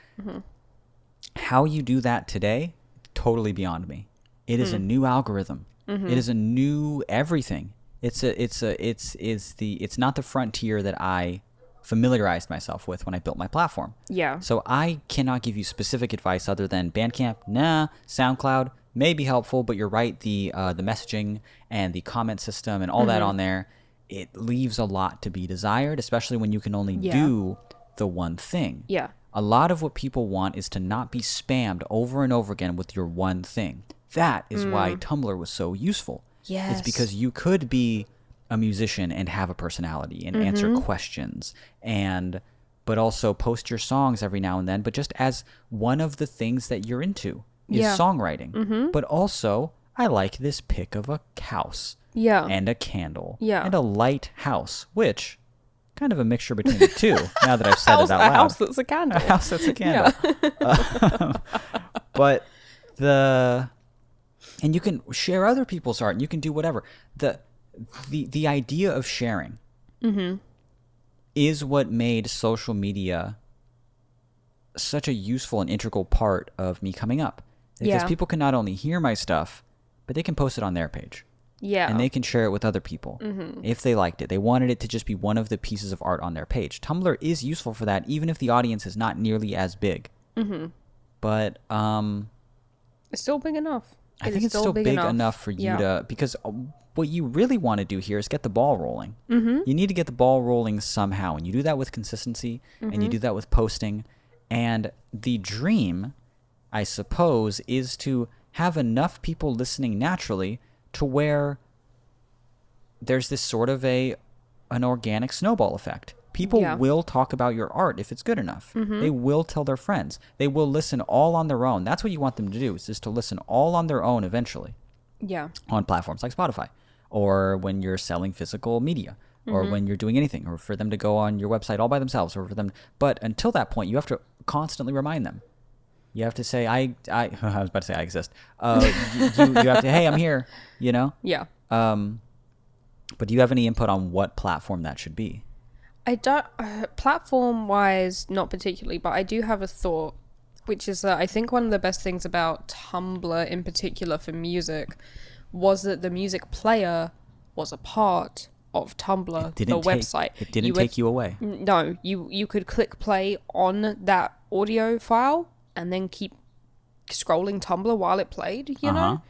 S1: How you do that today, totally beyond me. It is a new algorithm. It is a new everything. It's not the frontier that I familiarized myself with when I built my platform.
S2: Yeah.
S1: So I cannot give you specific advice other than Bandcamp, nah. SoundCloud may be helpful, but you're right. The messaging and the comment system and all that on there, it leaves a lot to be desired, especially when you can only do the one thing.
S2: Yeah.
S1: A lot of what people want is to not be spammed over and over again with your one thing. That is why Tumblr was so useful.
S2: Yes.
S1: It's because you could be a musician and have a personality and answer questions but also post your songs every now and then, but just as one of the things that you're into is songwriting. But also, I like this pic of a house.
S2: Yeah.
S1: And a candle.
S2: Yeah.
S1: And a light house, which kind of a mixture between the two, now that I've said it out loud.
S2: A house that's a candle.
S1: A house that's a candle. But and you can share other people's art and you can do whatever. The idea of sharing is what made social media such a useful and integral part of me coming up. Because people can not only hear my stuff, but they can post it on their page.
S2: Yeah.
S1: And they can share it with other people if they liked it. They wanted it to just be one of the pieces of art on their page. Tumblr is useful for that, even if the audience is not nearly as big. But
S2: it's still big enough.
S1: I think it's still big enough for you to, because what you really want to do here is get the ball rolling. You need to get the ball rolling somehow, and you do that with consistency, and you do that with posting. And the dream, I suppose, is to have enough people listening naturally to where there's this sort of an organic snowball effect. People will talk about your art if it's good enough. They will tell their friends. They will listen all on their own. That's what you want them to do, is just to listen all on their own eventually.
S2: Yeah.
S1: On platforms like Spotify, or when you're selling physical media, or when you're doing anything, or for them to go on your website all by themselves, or for them. But until that point, you have to constantly remind them. You have to say, I was about to say I exist. You have to, hey, I'm here, you know?
S2: Yeah.
S1: But do you have any input on what platform that should be?
S2: I don't, platform-wise, not particularly, but I do have a thought, which is that I think one of the best things about Tumblr in particular for music was that the music player was a part of Tumblr, the website.
S1: It didn't take you away.
S2: No, you could click play on that audio file and then keep scrolling Tumblr while it played, you know?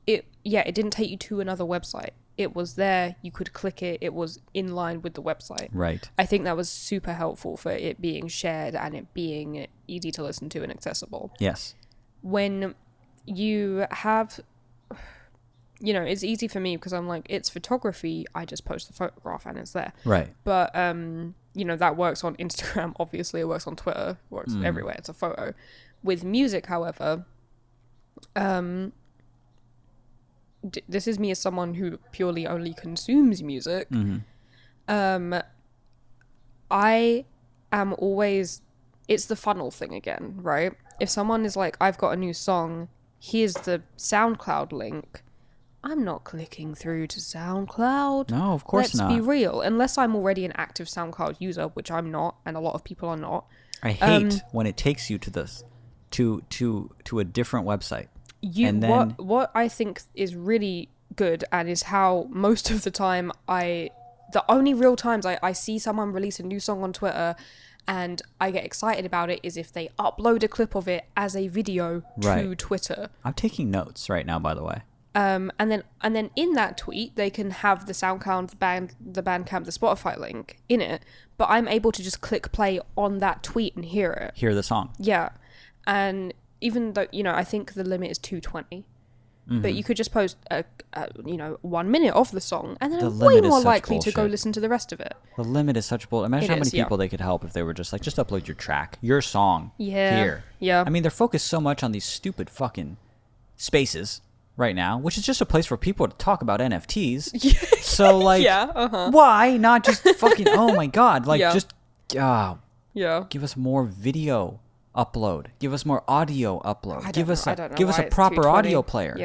S2: It didn't take you to another website. It was there, you could click it, it was in line with the website.
S1: Right.
S2: I think that was super helpful for it being shared and it being easy to listen to and accessible.
S1: Yes. When
S2: you have, you know, it's easy for me because I'm like, it's photography, I just post the photograph and it's there.
S1: Right.
S2: But, you know, that works on Instagram, obviously, it works on Twitter, it works everywhere, it's a photo. With music, however, this is me as someone who purely only consumes music. I am always, it's the funnel thing again, right? If someone is like, I've got a new song, here's the SoundCloud link, I'm not clicking through to SoundCloud.
S1: No, of course not.
S2: Let's be real. Unless I'm already an active SoundCloud user, which I'm not, and a lot of people are not.
S1: I hate when it takes you to this, to a different website.
S2: What I think is really good, and is how most of the time the only real times I see someone release a new song on Twitter and I get excited about it is if they upload a clip of it as a video to Twitter.
S1: I'm taking notes right now, by the way.
S2: And then in that tweet they can have the SoundCloud, the Bandcamp, the Spotify link in it, but I'm able to just click play on that tweet and hear it.
S1: Hear the song.
S2: Yeah. And even though, you know, I think the limit is 220, but you could just post 1 minute of the song, and then I'm way more likely to go listen to the rest of it.
S1: The limit is such bull. Imagine how many people they could help if they were just like, just upload your track, your song here.
S2: Yeah.
S1: I mean, they're focused so much on these stupid fucking spaces right now, which is just a place for people to talk about NFTs. So like, why not just fucking? Oh my god! Like just give us more video upload. Give us more audio upload. Give us a proper audio player.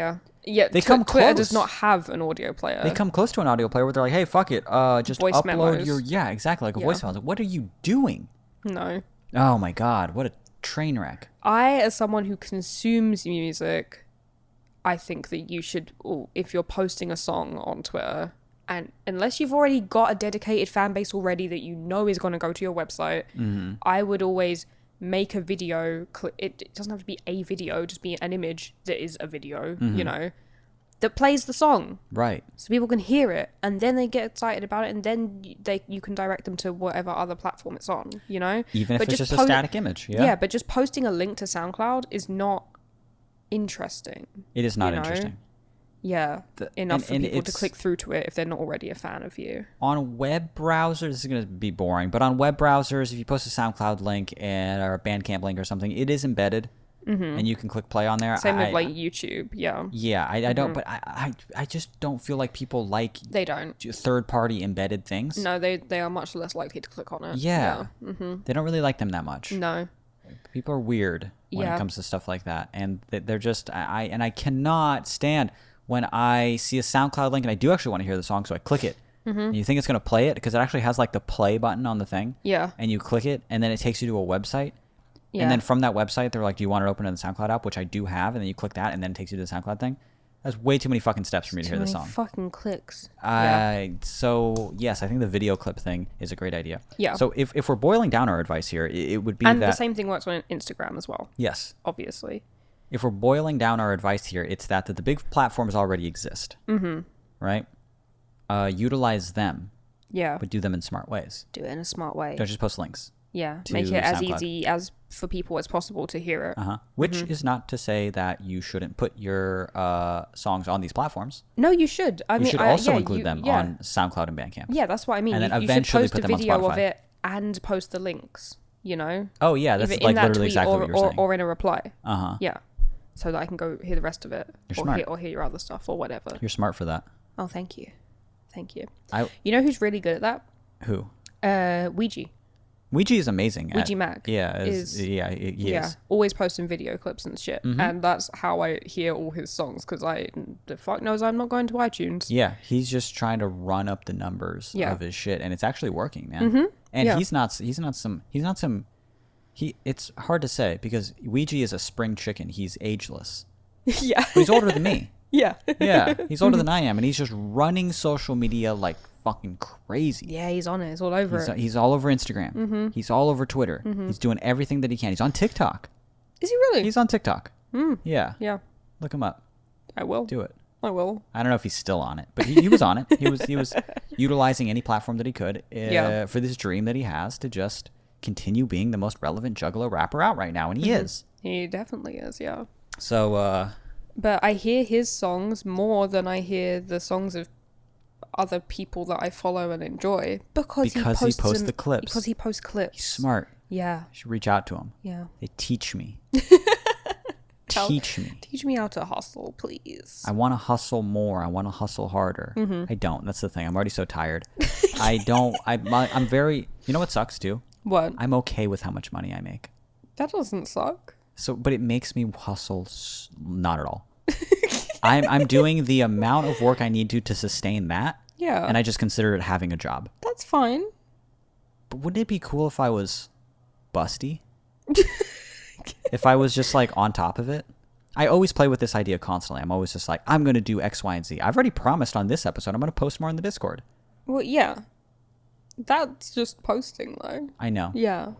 S2: Yeah.
S1: They come close.
S2: Twitter does not have an audio player.
S1: They come close to an audio player where they're like, hey, fuck it, just
S2: voice
S1: upload
S2: memos.
S1: your exactly, like a voice memo. Like, what are you doing?
S2: No.
S1: Oh my god, what a train wreck.
S2: I, as someone who consumes music, I think that you should, if you're posting a song on Twitter, And unless you've already got a dedicated fan base already that you know is going to go to your website, I would always make a video. It doesn't have to be a video, just be an image that is a video, you know, that plays the song.
S1: Right.
S2: So people can hear it and then they get excited about it and then you can direct them to whatever other platform it's on, you know?
S1: Even if it's just a static image. Yeah.
S2: Yeah, but just posting a link to SoundCloud is not interesting.
S1: It is not interesting.
S2: Yeah, enough for people to click through to it if they're not already a fan of you.
S1: On web browsers, this is going to be boring, but on web browsers, if you post a SoundCloud link or a Bandcamp link or something, it is embedded, and you can click play on there.
S2: Same with like YouTube, yeah.
S1: Yeah, I don't, but I just don't feel like people like
S2: they don't
S1: third-party embedded things.
S2: No, they are much less likely to click on it.
S1: Yeah. They don't really like them that much.
S2: No.
S1: People are weird when it comes to stuff like that, and they're just I cannot stand when I see a SoundCloud link and I do actually want to hear the song, so I click it. And you think it's going to play it because it actually has like the play button on the thing. Yeah. And you click it and then it takes you to a website. Yeah. And then from that website, they're like, do you want it open in the SoundCloud app? Which I do have. And then you click that and then it takes you to the SoundCloud thing. That's way too many fucking steps for me to hear this song.
S2: Fucking clicks.
S1: So yes, I think the video clip thing is a great idea.
S2: Yeah.
S1: So if we're boiling down our advice here, it would be
S2: and the same thing works on Instagram as well.
S1: Yes.
S2: Obviously.
S1: If we're boiling down our advice here, it's that the big platforms already exist. Right? Utilize them. Yeah. But do them in smart ways.
S2: Do it in a smart way.
S1: Don't just post links.
S2: Yeah. Make it as easy as for people as possible to hear it.
S1: Which is not to say that you shouldn't put your songs on these platforms.
S2: No, you should.
S1: You should also include them on SoundCloud and Bandcamp.
S2: Yeah, that's what I mean.
S1: And then
S2: eventually you should post a video of it and post the links, you know?
S1: Oh, yeah. That's like literally exactly what you're saying.
S2: Or in a reply. Yeah. So that I can go hear the rest of it.
S1: You're smart.
S2: Or hear your other stuff or whatever.
S1: You're smart for that.
S2: Oh, thank you. Thank you. You know who's really good at that?
S1: Who?
S2: Ouija.
S1: Ouija is amazing.
S2: Ouija Mac.
S1: Yeah. He is.
S2: Always posting video clips and shit. And that's how I hear all his songs because the fuck knows I'm not going to iTunes.
S1: Yeah. He's just trying to run up the numbers of his shit and it's actually working, man. And it's hard to say because Ouija is a spring chicken. He's ageless.
S2: Yeah.
S1: But he's older than me.
S2: Yeah.
S1: Yeah. He's older than I am. And he's just running social media like fucking crazy.
S2: Yeah, he's on it. He's all over it.
S1: He's all over Instagram. He's all over Twitter. He's doing everything that he can. He's on TikTok.
S2: Is he really?
S1: He's on TikTok. Yeah.
S2: Yeah.
S1: Look him up.
S2: I will.
S1: Do it.
S2: I will.
S1: I don't know if he's still on it, but he was on it. He was utilizing any platform that he could for this dream that he has to just continue being the most relevant Juggalo rapper out right now, and he is.
S2: He definitely is, yeah.
S1: So,
S2: but I hear his songs more than I hear the songs of other people that I follow and enjoy because he posts the clips. Because he posts clips.
S1: He's smart.
S2: Yeah.
S1: You should reach out to him.
S2: Yeah.
S1: They teach me.
S2: Teach me how to hustle, please.
S1: I want to hustle more. I want to hustle harder. I don't. That's the thing. I'm already so tired. I'm very... You know what sucks too?
S2: What?
S1: I'm okay with how much money I make.
S2: That doesn't suck.
S1: So, but it makes me hustle not at all. I'm doing the amount of work I need to sustain that.
S2: Yeah.
S1: And I just consider it having a job.
S2: That's fine.
S1: But wouldn't it be cool if I was busty? If I was just like on top of it? I always play with this idea constantly. I'm always just like, I'm going to do X, Y, and Z. I've already promised on this episode I'm going to post more in the Discord.
S2: Well, yeah. That's just posting, though.
S1: I know.
S2: Yeah.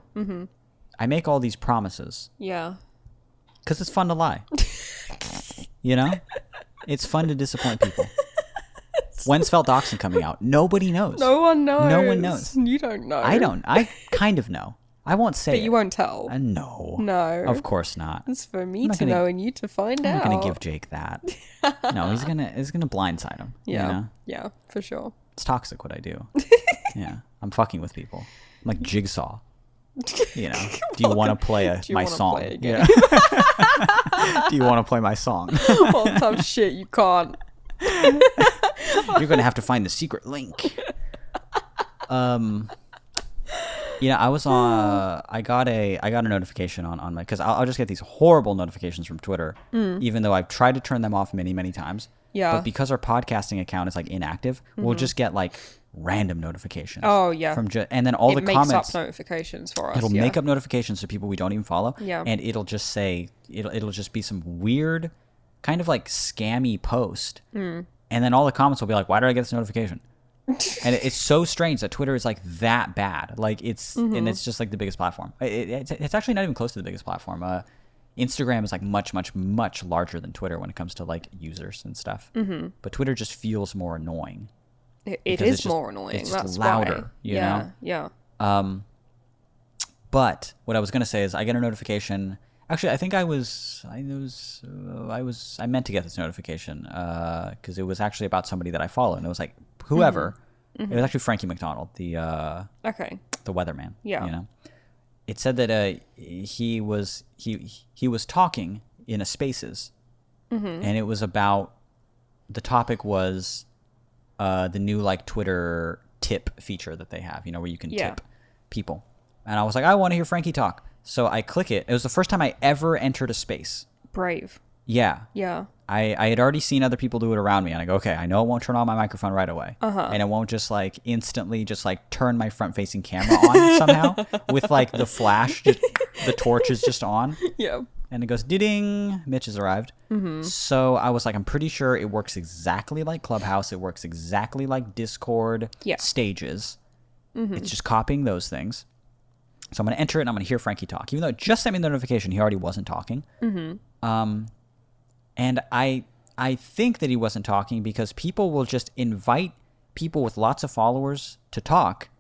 S1: I make all these promises.
S2: Yeah.
S1: Because it's fun to lie. You know? It's fun to disappoint people. When's Felt Dachshund coming out? Nobody knows.
S2: No one knows.
S1: No one knows.
S2: You don't know.
S1: I don't. I kind of know. I won't say
S2: But you won't tell.
S1: No.
S2: No.
S1: Of course not.
S2: It's for me to know and you to find out.
S1: I'm not going to give Jake that. No, he's gonna blindside him.
S2: Yeah.
S1: You know?
S2: Yeah, for sure.
S1: It's toxic what I do. Yeah. I'm fucking with people. I'm like Jigsaw. You know. Do you want to play my song? Yeah. Do you want to play my song?
S2: Well, tough shit, you can't.
S1: You're gonna have to find the secret link. Yeah, I was on. I got a notification on my because I'll just get these horrible notifications from Twitter, even though I've tried to turn them off many times.
S2: Yeah.
S1: But because our podcasting account is like inactive, we'll just get like random notifications.
S2: Oh yeah.
S1: And then all the comments.
S2: It makes up notifications for us.
S1: It'll make up notifications to people we don't even follow.
S2: Yeah.
S1: And it'll just say it'll just be some weird, kind of like scammy post. And then all the comments will be like, "Why did I get this notification?" And it's so strange that Twitter is like that bad. Like it's and it's just like the biggest platform. It's actually not even close to the biggest platform. Instagram is like much, much, much larger than Twitter when it comes to like users and stuff. But Twitter just feels more annoying.
S2: It is more annoying.
S1: It's just
S2: That's
S1: louder,
S2: why.
S1: you know?
S2: Yeah.
S1: But what I was gonna say is I get a notification. Actually, I think I meant to get this notification because it was actually about somebody that I follow, and it was like whoever. It was actually Frankie McDonald, the weatherman.
S2: Yeah.
S1: You know, it said that he was talking in a Spaces, and it was about the topic was the new like Twitter tip feature that they have, you know, where you can tip people, and I was like, I want to hear Frankie talk. So I click it. It was the first time I ever entered a space.
S2: Brave.
S1: Yeah.
S2: Yeah.
S1: I had already seen other people do it around me, and I go, okay, I know it won't turn on my microphone right away. And it won't just like instantly just like turn my front-facing camera on somehow with like the flash, the torch is just on.
S2: Yeah.
S1: And it goes, ding, Mitch has arrived. So I was like, I'm pretty sure it works exactly like Clubhouse. It works exactly like Discord stages. It's just copying those things. So I'm going to enter it and I'm going to hear Frankie talk. Even though it just sent me the notification, he already wasn't talking. And I think that he wasn't talking because people will just invite people with lots of followers to talk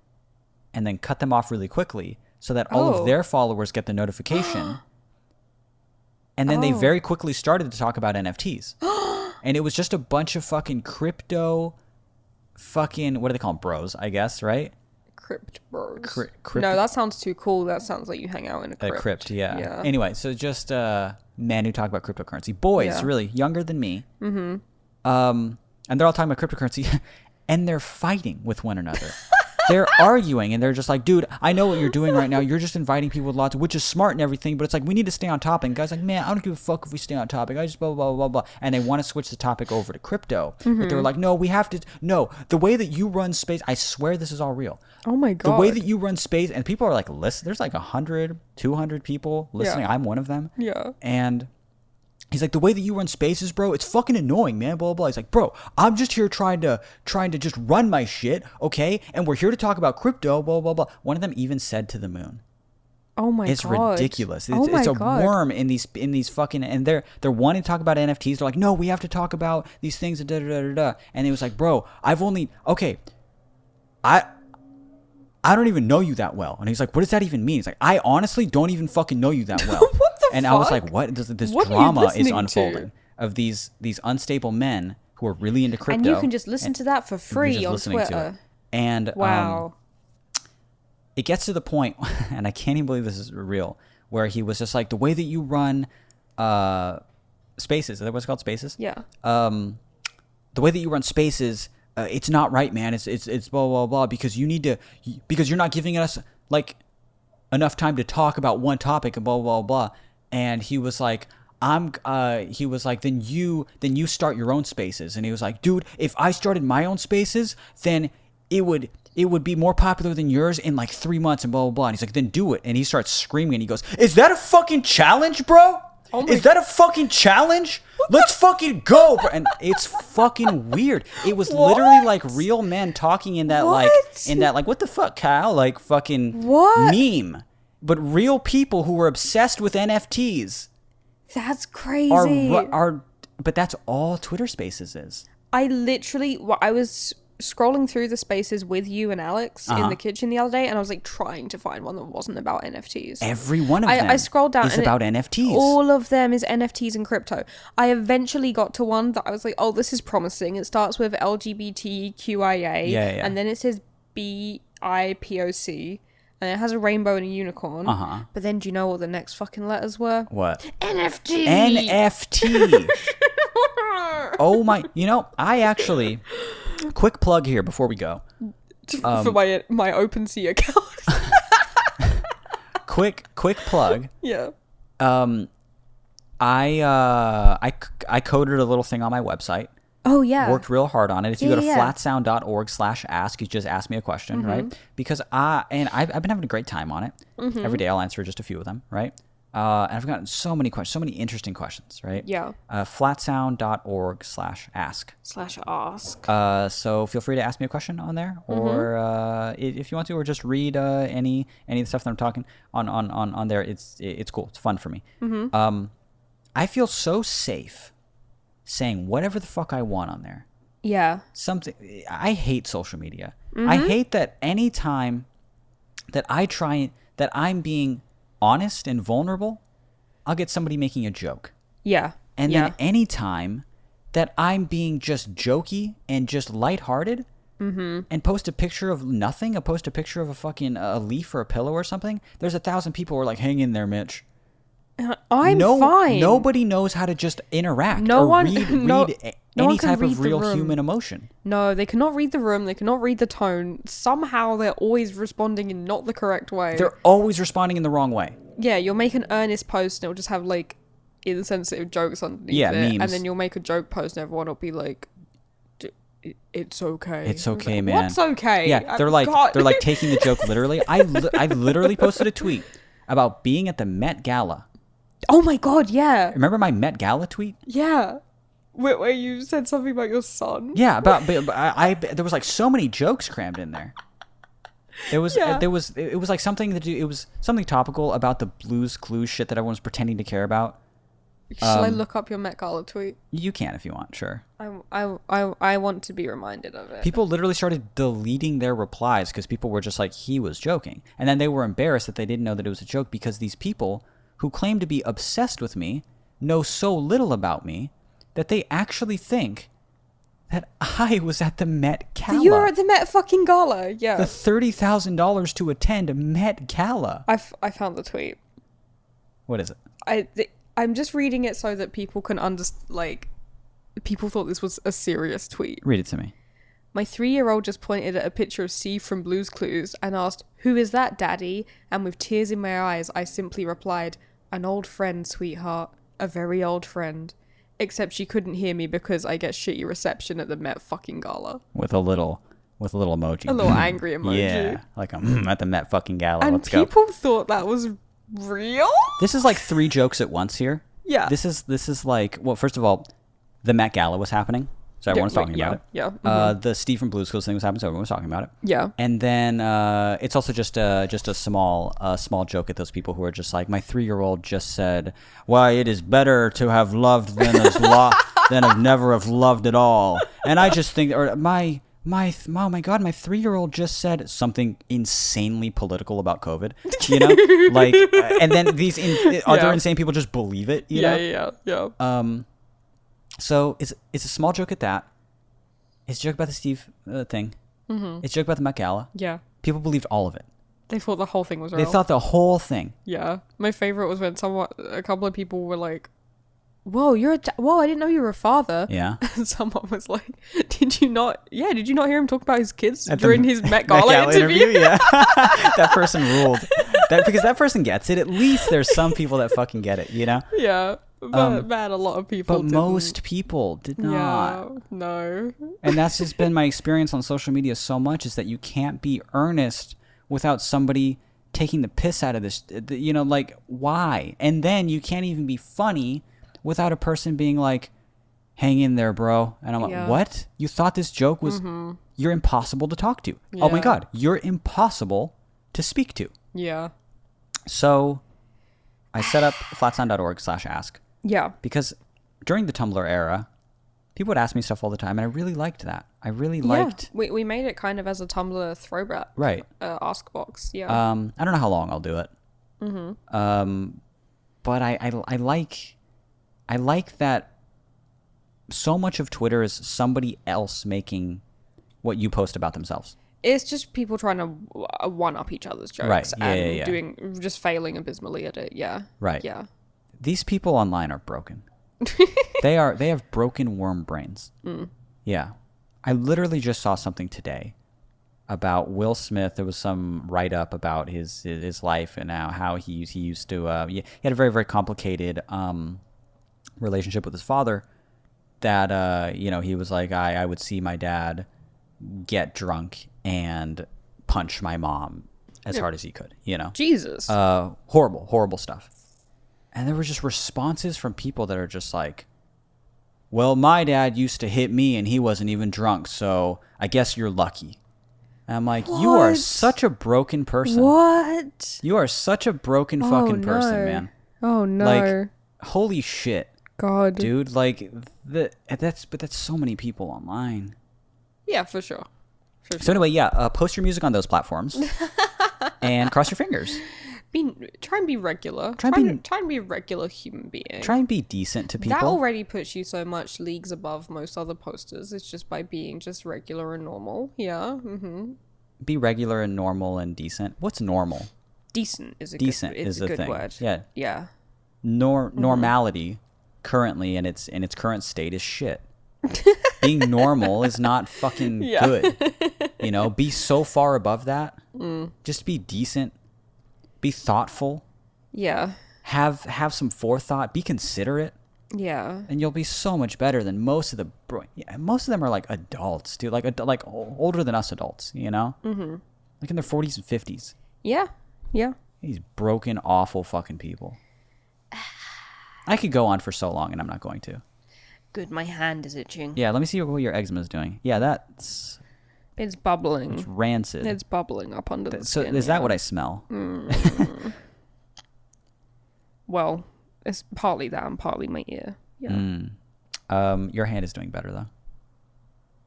S1: and then cut them off really quickly so that all of their followers get the notification. And then they very quickly started to talk about NFTs. And it was just a bunch of fucking crypto fucking, what do they call them? Bros, I guess, right?
S2: Crypt bros. No, that sounds too cool. That sounds like you hang out in a crypt.
S1: A crypt, yeah. Anyway, so just men who talk about cryptocurrency. Boys, really, younger than me. And they're all talking about cryptocurrency. And they're fighting with one another. They're arguing, and they're just like, dude, I know what you're doing right now. You're just inviting people with lots of, which is smart and everything, but it's like, we need to stay on topic. And guys like, man, I don't give a fuck if we stay on topic. I just blah, blah, blah, blah. And they want to switch the topic over to crypto. But they're like, no, we have to, no, the way that you run space, I swear this is all real.
S2: Oh my God.
S1: The way that you run space, and people are like, listen, there's like 100, 200 people listening. I'm one of them.
S2: Yeah.
S1: And he's like, the way that you run spaces, bro, it's fucking annoying, man, blah, blah, blah. He's like, bro, I'm just here trying to just run my shit, okay? And we're here to talk about crypto, blah, blah, blah. One of them even said to the moon.
S2: Oh my God.
S1: It's ridiculous. It's a worm in these fucking, and they're wanting to talk about NFTs. They're like, no, we have to talk about these things, and da-da-da-da-da. And it was like, bro, I don't even know you that well. And he's like, what does that even mean? He's like, I honestly don't even fucking know you that well.
S2: What the
S1: and
S2: fuck?
S1: I was like, what? This drama is unfolding of these unstable men who are really into crypto.
S2: And you can just listen to that for free on Twitter.
S1: And
S2: wow.
S1: It gets to the point, and I can't even believe this is real, where he was just like, the way that you run spaces, is that what's called, spaces?
S2: Yeah.
S1: The way that you run spaces, it's not right, man. It's blah, blah, blah, because you're not giving us like enough time to talk about one topic and blah, blah, blah. And he was like, then you start your own spaces. And he was like, dude, if I started my own spaces, then it would be more popular than yours in like 3 months and blah, blah, blah. And he's like, then do it. And he starts screaming and he goes, is that a fucking challenge, bro? Is that a fucking challenge? Let's fucking go, bro. And it's fucking weird. It was literally like real men talking in that like what the fuck, Kyle? Like fucking meme. But real people who were obsessed with NFTs.
S2: That's crazy.
S1: But that's all Twitter Spaces is.
S2: I was scrolling through the spaces with you and Alex in the kitchen the other day, and I was like trying to find one that wasn't about NFTs.
S1: Every one of them
S2: I scrolled down
S1: is about NFTs.
S2: All of them is NFTs and crypto. I eventually got to one that I was like, oh, this is promising. It starts with LGBTQIA, and then it says BIPOC, and it has a rainbow and a unicorn. But then do you know what the next fucking letters were?
S1: What?
S2: NFT.
S1: Oh my, I actually, quick plug here before we go.
S2: For my OpenSea account.
S1: quick plug.
S2: Yeah.
S1: I coded a little thing on my website.
S2: Oh, yeah.
S1: Worked real hard on it. If you go to flatsound.org/ask, you just ask me a question, right? Because I've been having a great time on it. Every day I'll answer just a few of them, right? And I've gotten so many questions, so many interesting questions, right?
S2: Yeah.
S1: Flatsound.org/ask.
S2: /ask.
S1: So feel free to ask me a question on there, or if you want to, or just read any of the stuff that I'm talking on there. It's cool. It's fun for me. I feel so safe saying whatever the fuck I want on there.
S2: Yeah.
S1: I hate social media. I hate that any time that that I'm being honest and vulnerable, I'll get somebody making a joke.
S2: Yeah.
S1: And then any time that I'm being just jokey and just lighthearted and post a picture of nothing, post a picture of a fucking a leaf or a pillow or something, there's 1,000 people who are like, hang in there, Mitch.
S2: I'm fine.
S1: Nobody knows how to just interact read any type of real human emotion.
S2: No, they cannot read the room. They cannot read the tone. Somehow they're always responding in not the correct way.
S1: They're always responding in the wrong way.
S2: Yeah, you'll make an earnest post and it'll just have like insensitive jokes underneath it.
S1: Memes.
S2: And then you'll make a joke post and everyone will be like, it's okay.
S1: It's okay,
S2: like,
S1: man.
S2: What's okay?
S1: Yeah, they're like taking the joke literally. I literally posted a tweet about being at the Met Gala.
S2: Oh my god, yeah.
S1: Remember my Met Gala tweet?
S2: Yeah. Where you said something about your son?
S1: Yeah, but there was like so many jokes crammed in there. It was like something to do. It was something topical about the Blues Clues shit that everyone's pretending to care about.
S2: Shall I look up your Met Gala tweet?
S1: You can if you want, sure.
S2: I want to be reminded of it.
S1: People literally started deleting their replies because people were just like, he was joking, and then they were embarrassed that they didn't know that it was a joke because these people who claim to be obsessed with me know so little about me that they actually think that I was at the Met Gala.
S2: You were at the Met fucking Gala, yeah.
S1: The $30,000 to attend a Met Gala.
S2: I found the tweet.
S1: What is it?
S2: I'm just reading it so that people can understand, like, people thought this was a serious tweet.
S1: Read it to me.
S2: My 3-year-old just pointed at a picture of Steve from Blue's Clues and asked, "Who is that, Daddy?" And with tears in my eyes, I simply replied, "An old friend, sweetheart. A very old friend." Except she couldn't hear me because I get shitty reception at the Met fucking Gala.
S1: With a little emoji.
S2: A little angry emoji.
S1: Yeah, like I'm at the Met fucking Gala.
S2: And
S1: let's go.
S2: people thought that was real?
S1: This is like 3 jokes at once here.
S2: Yeah.
S1: This is like, well, first of all, the Met Gala was happening, so everyone was talking about it.
S2: Yeah. Mm-hmm.
S1: The Steve from Blue's Clues thing was happening, so everyone was talking about it.
S2: Yeah.
S1: And then it's also just a small joke at those people who are just like, my 3-year-old just said, "Why, it is better to have loved than than have never have loved at all." And I just think, or oh my god, my 3-year-old just said something insanely political about COVID, you know, like, and then these other insane people just believe it, you know?
S2: Yeah.
S1: So it's a small joke at that. It's a joke about the Steve thing. Mm-hmm. It's a joke about the Met Gala.
S2: Yeah.
S1: People believed all of it.
S2: They thought the whole thing was real.
S1: They thought the whole thing.
S2: Yeah. My favorite was when a couple of people were like, "Whoa, whoa, I didn't know you were a father."
S1: Yeah.
S2: And someone was like, did you not hear him talk about his kids during his Met Gala interview?
S1: Yeah. That person ruled. Because that person gets it. At least there's some people that fucking get it, you know?
S2: Yeah. But man, a lot of people
S1: But most people did not.
S2: Yeah, no.
S1: And that's just been my experience on social media so much, is that you can't be earnest without somebody taking the piss out of this. You know, like, why? And then you can't even be funny without a person being like, "Hang in there, bro." And I'm like, what? You thought this joke was, you're impossible to talk to. Yeah. Oh my God, you're impossible to speak to.
S2: Yeah.
S1: So I set up flatsound.org/ask.
S2: Yeah.
S1: Because during the Tumblr era, people would ask me stuff all the time, and I really liked that. I really liked...
S2: We made it kind of as a Tumblr throwback.
S1: Right.
S2: Ask box, yeah.
S1: I don't know how long I'll do it. Mm-hmm. But I like that so much of Twitter is somebody else making what you post about themselves.
S2: It's just people trying to one-up each other's jokes.
S1: Right. Yeah,
S2: and just failing abysmally at it. Yeah.
S1: Right.
S2: Yeah.
S1: These people online are broken. They have broken worm brains. Mm. Yeah. I literally just saw something today about Will Smith. There was some write-up about his life and how he used to he had a very, very complicated relationship with his father, that he was like, I would see my dad get drunk and punch my mom as hard as he could, you know.
S2: Jesus.
S1: Horrible stuff. And there were just responses from people that are just like, well, my dad used to hit me and he wasn't even drunk, so I guess you're lucky. And I'm like, you are such a broken person.
S2: What?
S1: You are such a broken fucking person, man.
S2: Oh no.
S1: Like, holy shit.
S2: God.
S1: Dude, like, that's so many people online.
S2: Yeah, for sure.
S1: So anyway, post your music on those platforms and cross your fingers.
S2: Try and be regular. Try and be a regular human being.
S1: Try and be decent to people.
S2: That already puts you so much leagues above most other posters. It's just by being just regular and normal. Yeah. Mm-hmm.
S1: Be regular and normal and decent. What's normal?
S2: Decent is a good
S1: thing.
S2: word.
S1: Yeah.
S2: Yeah.
S1: Normality currently in its current state is shit. Being normal is not fucking good. You know, be so far above that. Just be decent. Be thoughtful.
S2: Yeah.
S1: Have some forethought. Be considerate.
S2: Yeah.
S1: And you'll be so much better than most of them are like adults, dude. Like older than us adults, you know? Mm-hmm. Like in their 40s and 50s.
S2: Yeah. Yeah.
S1: These broken, awful fucking people. I could go on for so long, and I'm not going to.
S2: Good, my hand is itching.
S1: Yeah, let me see what your eczema is doing. Yeah,
S2: it's bubbling.
S1: It's rancid.
S2: It's bubbling up under the skin.
S1: So is that what I smell?
S2: Well, it's partly that and partly my ear. Yeah.
S1: Your hand is doing better, though.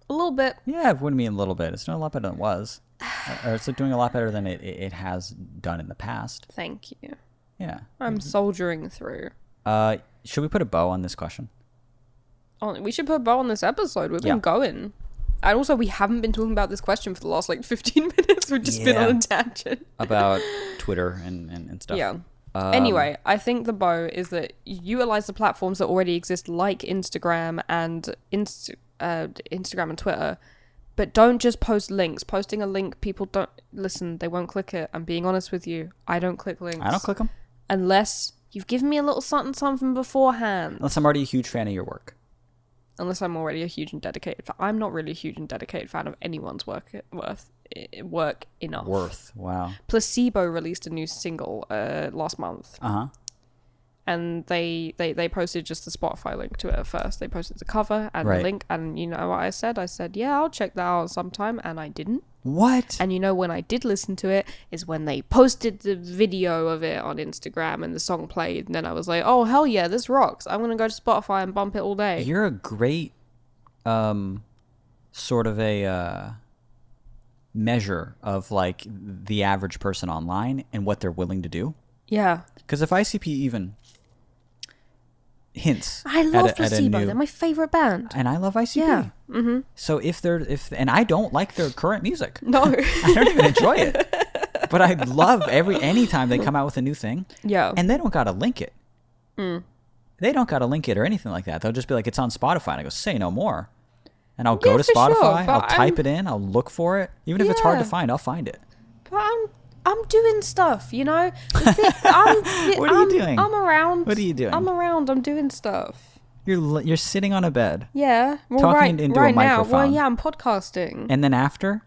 S2: A little bit.
S1: Yeah, it wouldn't mean a little bit. It's doing a lot better than it was. Or it's doing a lot better than it has done in the past.
S2: Thank you.
S1: Yeah.
S2: I'm soldiering through.
S1: Should we put a bow on this question?
S2: Oh, we should put a bow on this episode. We've been going. And also, we haven't been talking about this question for the last, 15 minutes. We've just been on a tangent.
S1: About Twitter and stuff.
S2: Yeah. Anyway, I think the bow is that you utilize the platforms that already exist, like Instagram and Instagram and Twitter, but don't just post links. Posting a link, people don't listen. They won't click it. I'm being honest with you. I don't click links.
S1: I don't click them.
S2: Unless you've given me a little something beforehand.
S1: Unless I'm already a huge fan of your work.
S2: Unless I'm already a huge and dedicated fan. I'm not really a huge and dedicated fan of anyone's work enough.
S1: Wow.
S2: Placebo released a new single last month.
S1: Uh-huh.
S2: And they posted just the Spotify link to it at first. They posted the cover and the link. And you know what I said? I said, yeah, I'll check that out sometime. And I didn't.
S1: What?
S2: And you know when I did listen to it is when they posted the video of it on Instagram and the song played. And then I was like, oh, hell yeah, this rocks. I'm going to go to Spotify and bump it all day.
S1: You're a great sort of a measure of the average person online and what they're willing to do.
S2: Yeah.
S1: Because if ICP even hints
S2: I love Placebo. They're my favorite band.
S1: And I love ICP.
S2: Yeah. Mm-hmm.
S1: So and I don't like their current music.
S2: No.
S1: I don't even enjoy it. But I love anytime they come out with a new thing.
S2: Yeah.
S1: And they don't gotta link it. They don't gotta link it or anything like that. They'll just be like, it's on Spotify. And I go, say no more. And I'll go to Spotify. I'll type it in. I'll look for it. Even if it's hard to find, I'll find it.
S2: But I'm doing stuff, you know? What
S1: are you doing?
S2: I'm around.
S1: What are you doing?
S2: I'm around. I'm doing stuff.
S1: You're sitting on a bed.
S2: Yeah. Well,
S1: talking into a microphone.
S2: Now, well, yeah, I'm podcasting.
S1: And then after,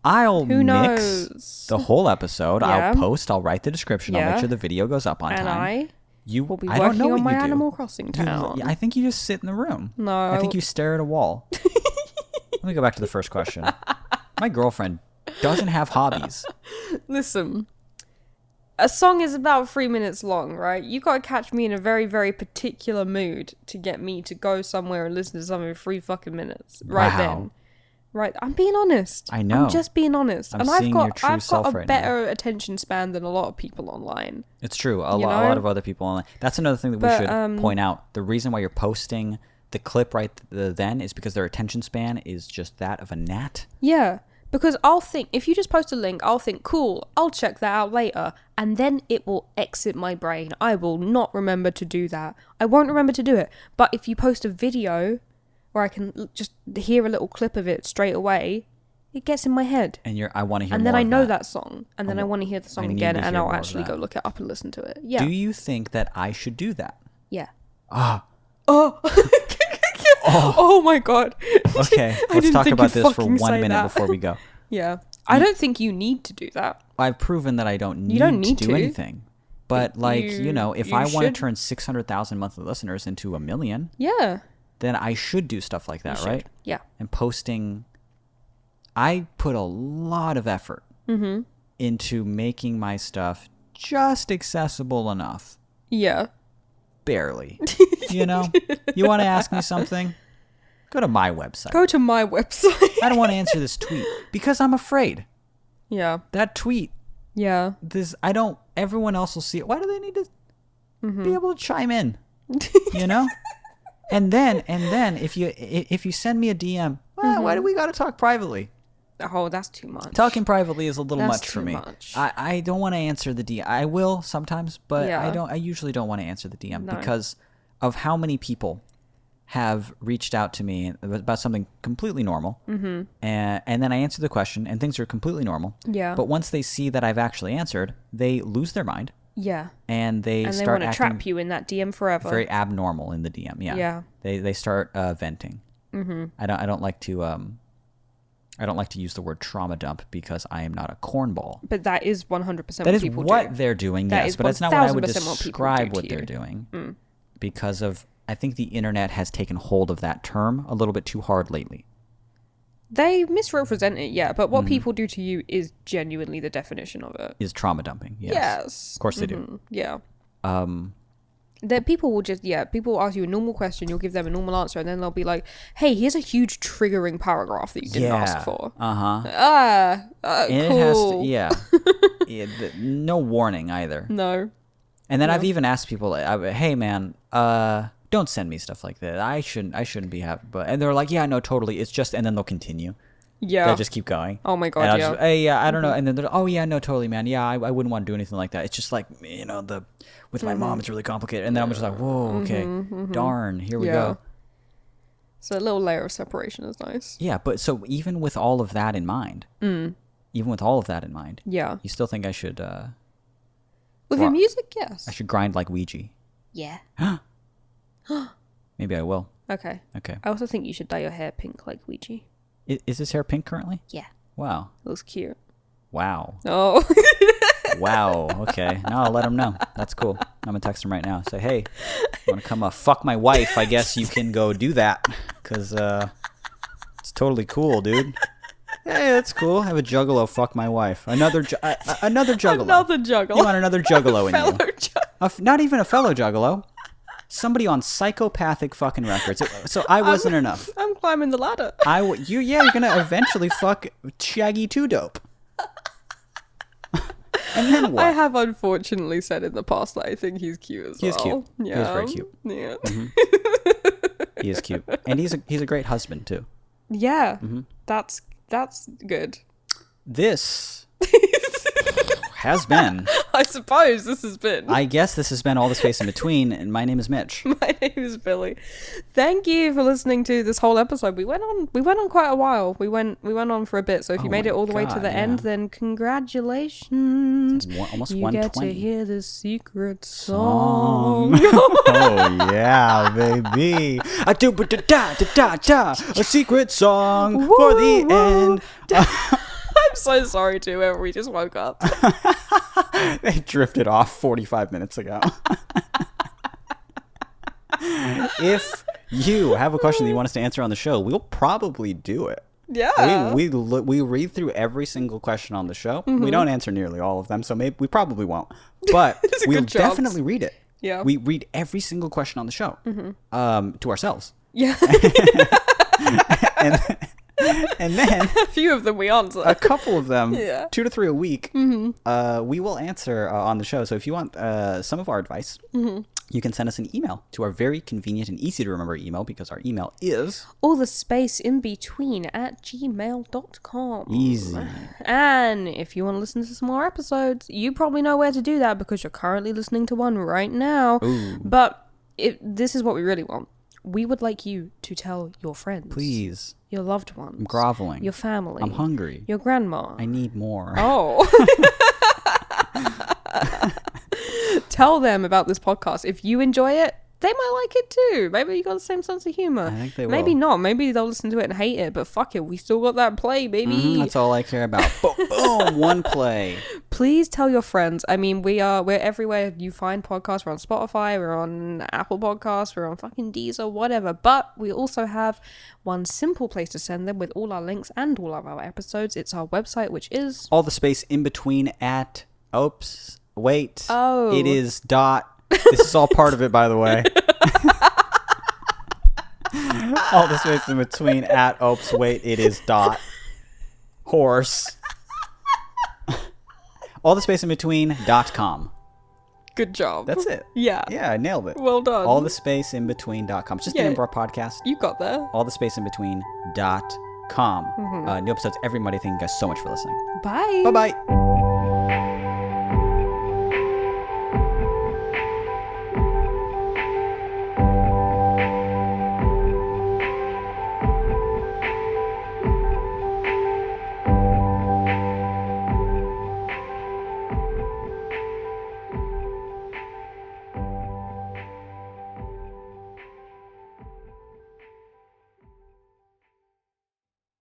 S1: I'll mix the whole episode.
S2: Yeah.
S1: I'll write the description. I'll make sure the video goes up on time.
S2: You will be working on my Animal Crossing town.
S1: I think you just sit in the room.
S2: No.
S1: I think you stare at a wall. Let me go back to the first question. My girlfriend doesn't have hobbies.
S2: Listen, a song is about 3 minutes long, right? You gotta catch me in a very, very particular mood to get me to go somewhere and listen to something for 3 fucking minutes. Right then. Right, I'm being honest.
S1: I know.
S2: I'm just being honest.
S1: I've got
S2: a better attention span than a lot of people online.
S1: It's true. A lot of other people online. That's another thing that we should point out. The reason why you're posting the clip right then is because their attention span is just that of a gnat.
S2: Yeah. Because I'll think, if you just post a link, I'll think, cool, I'll check that out later. And then it will exit my brain. I will not remember to do that. I won't remember to do it. But if you post a video where I can just hear a little clip of it straight away, it gets in my head.
S1: And I want to hear more.
S2: And then I know that song. And then I want to hear the song again. And I'll actually go look it up and listen to it. Yeah.
S1: Do you think that I should do that?
S2: Yeah.
S1: Oh.
S2: Oh my god.
S1: Okay, let's talk about this for 1 minute before we go.
S2: Yeah. I don't think you need to do that.
S1: I've proven that I don't need to do anything. But like, if I want to
S2: should.
S1: turn 600,000 monthly listeners into 1 million,
S2: Yeah.
S1: then I should do stuff like that, right?
S2: Yeah.
S1: And posting, I put a lot of effort into making my stuff just accessible enough.
S2: Yeah.
S1: Barely. You want to ask me something? Go to my website.
S2: Go to my website.
S1: I don't want to answer this tweet because I'm afraid.
S2: Yeah.
S1: That tweet.
S2: Yeah.
S1: Everyone else will see it. Why do they need to be able to chime in? And then if you send me a DM, why do we got to talk privately?
S2: Oh, that's too much.
S1: Talking privately is a little much for me.
S2: Much.
S1: I don't want to answer the DM. I will sometimes, but
S2: Yeah.
S1: I usually don't want to answer the DM because of how many people have reached out to me about something completely normal, and then I answer the question, and things are completely normal.
S2: Yeah.
S1: But once they see that I've actually answered, they lose their mind.
S2: Yeah.
S1: And they
S2: want
S1: start
S2: to
S1: acting
S2: trap you in that DM forever.
S1: very abnormal in the DM. Yeah.
S2: Yeah.
S1: They start venting. Mm-hmm. I don't like to use the word trauma dump because I am not a cornball.
S2: But that is 100%
S1: That
S2: what
S1: is
S2: people
S1: what
S2: do.
S1: they're doing,
S2: That
S1: yes.
S2: is
S1: But that's not what I would
S2: 1000% what people
S1: describe
S2: do
S1: what
S2: to
S1: they're
S2: you.
S1: doing. Because of, I think the internet has taken hold of that term a little bit too hard lately.
S2: They misrepresent it, yeah. But what people do to you is genuinely the definition of it.
S1: Is trauma dumping. Yes.
S2: Yes.
S1: Of course they do.
S2: Yeah. That people will people ask you a normal question, you'll give them a normal answer, and then they'll be like, hey, here's a huge triggering paragraph that you didn't ask for.
S1: Uh-huh.
S2: And
S1: cool.
S2: Cool.
S1: It has to, no warning either.
S2: No.
S1: And then I've even asked people, hey man, don't send me stuff like that. I shouldn't be happy. And they're like, yeah, no, totally. It's just, and then they'll continue.
S2: Yeah.
S1: They'll just keep going.
S2: Oh my God,
S1: and I'll
S2: yeah.
S1: Just, hey, yeah, I don't know. And then they're, oh yeah, no, totally, man. Yeah, I wouldn't want to do anything like that. It's just like, with my mom, it's really complicated. And then I'm just like, whoa, okay, darn, here we go.
S2: So a little layer of separation is nice.
S1: Yeah, but so even with all of that in mind,
S2: Yeah.
S1: you still think I should,
S2: With your music, yes.
S1: I should grind like Ouija.
S2: Yeah.
S1: Maybe I will.
S2: Okay.
S1: Okay.
S2: I also think you should dye your hair pink like Ouija.
S1: Is this hair pink currently?
S2: Yeah.
S1: Wow.
S2: It looks cute.
S1: Wow.
S2: Oh.
S1: Wow. Okay. Now I'll let him know. That's cool. I'm gonna text him right now. Say, hey, want to come fuck my wife? I guess you can go do that because it's totally cool, dude. Hey, that's cool. Have a juggalo fuck my wife. Another juggalo.
S2: Another juggalo.
S1: You want another juggalo in
S2: Fellow
S1: you? Not even a fellow juggalo. Somebody on psychopathic fucking records. So I wasn't enough.
S2: I'm climbing the ladder.
S1: You're gonna eventually fuck Shaggy 2 Dope. And then what?
S2: I have unfortunately said in the past that I think he's cute as well.
S1: He's cute.
S2: Yeah.
S1: He's very cute.
S2: Yeah.
S1: He is cute, and he's a great husband too.
S2: Yeah. That's good.
S1: This has been.
S2: I suppose this has been.
S1: I guess this has been All the Space in Between, and my name is Mitch.
S2: My name is Billy. Thank you for listening to this whole episode. We went on quite a while. We went on for a bit. So if you made it all the way to the end, then congratulations.
S1: Almost
S2: you
S1: 120.
S2: get to hear the secret song.
S1: Oh yeah, baby. A secret song for the end.
S2: I'm so sorry to whoever we just woke up.
S1: They drifted off 45 minutes ago. If you have a question that you want us to answer on the show, we'll probably do it.
S2: Yeah.
S1: We read through every single question on the show. We don't answer nearly all of them, so maybe we probably won't. But we'll definitely read it.
S2: Yeah.
S1: We read every single question on the show to ourselves.
S2: Yeah.
S1: And then
S2: a few of them we answer.
S1: A couple of them, 2 to 3 a week, we will answer on the show. So if you want some of our advice, you can send us an email to our very convenient and easy to remember email, because our email is
S2: all the space in between @gmail.com.
S1: Easy.
S2: And if you want to listen to some more episodes, you probably know where to do that because you're currently listening to one right now.
S1: Ooh.
S2: But this is what we really want. We would like you to tell your friends.
S1: Please.
S2: Your loved ones.
S1: I'm groveling.
S2: Your family.
S1: I'm hungry.
S2: Your grandma.
S1: I need more.
S2: Oh. Tell them about this podcast. If you enjoy it, they might like it too. Maybe you got the same sense of humor.
S1: I think they will.
S2: Maybe not. Maybe they'll listen to it and hate it. But fuck it. We still got that play, baby.
S1: That's all I care about. Boom, 1 play.
S2: Please please tell your friends. I mean, we're everywhere you find podcasts. We're on Spotify, we're on Apple Podcasts, we're on fucking Deezer, whatever. But we also have one simple place to send them with all our links and all of our episodes. It's our website, which is
S1: all the space in between at oops wait
S2: Oh.
S1: it is dot. This is all part of it, by the way. All the space in between at oops wait it is dot horse. All the space in between .com.
S2: Good job.
S1: That's it.
S2: Yeah.
S1: Yeah, I nailed it.
S2: Well done.
S1: All the space in between .com. It's just the name of our podcast.
S2: You got there.
S1: All the space in between .com. New episodes every Monday. Thank you guys so much for listening.
S2: Bye.
S1: Bye-bye.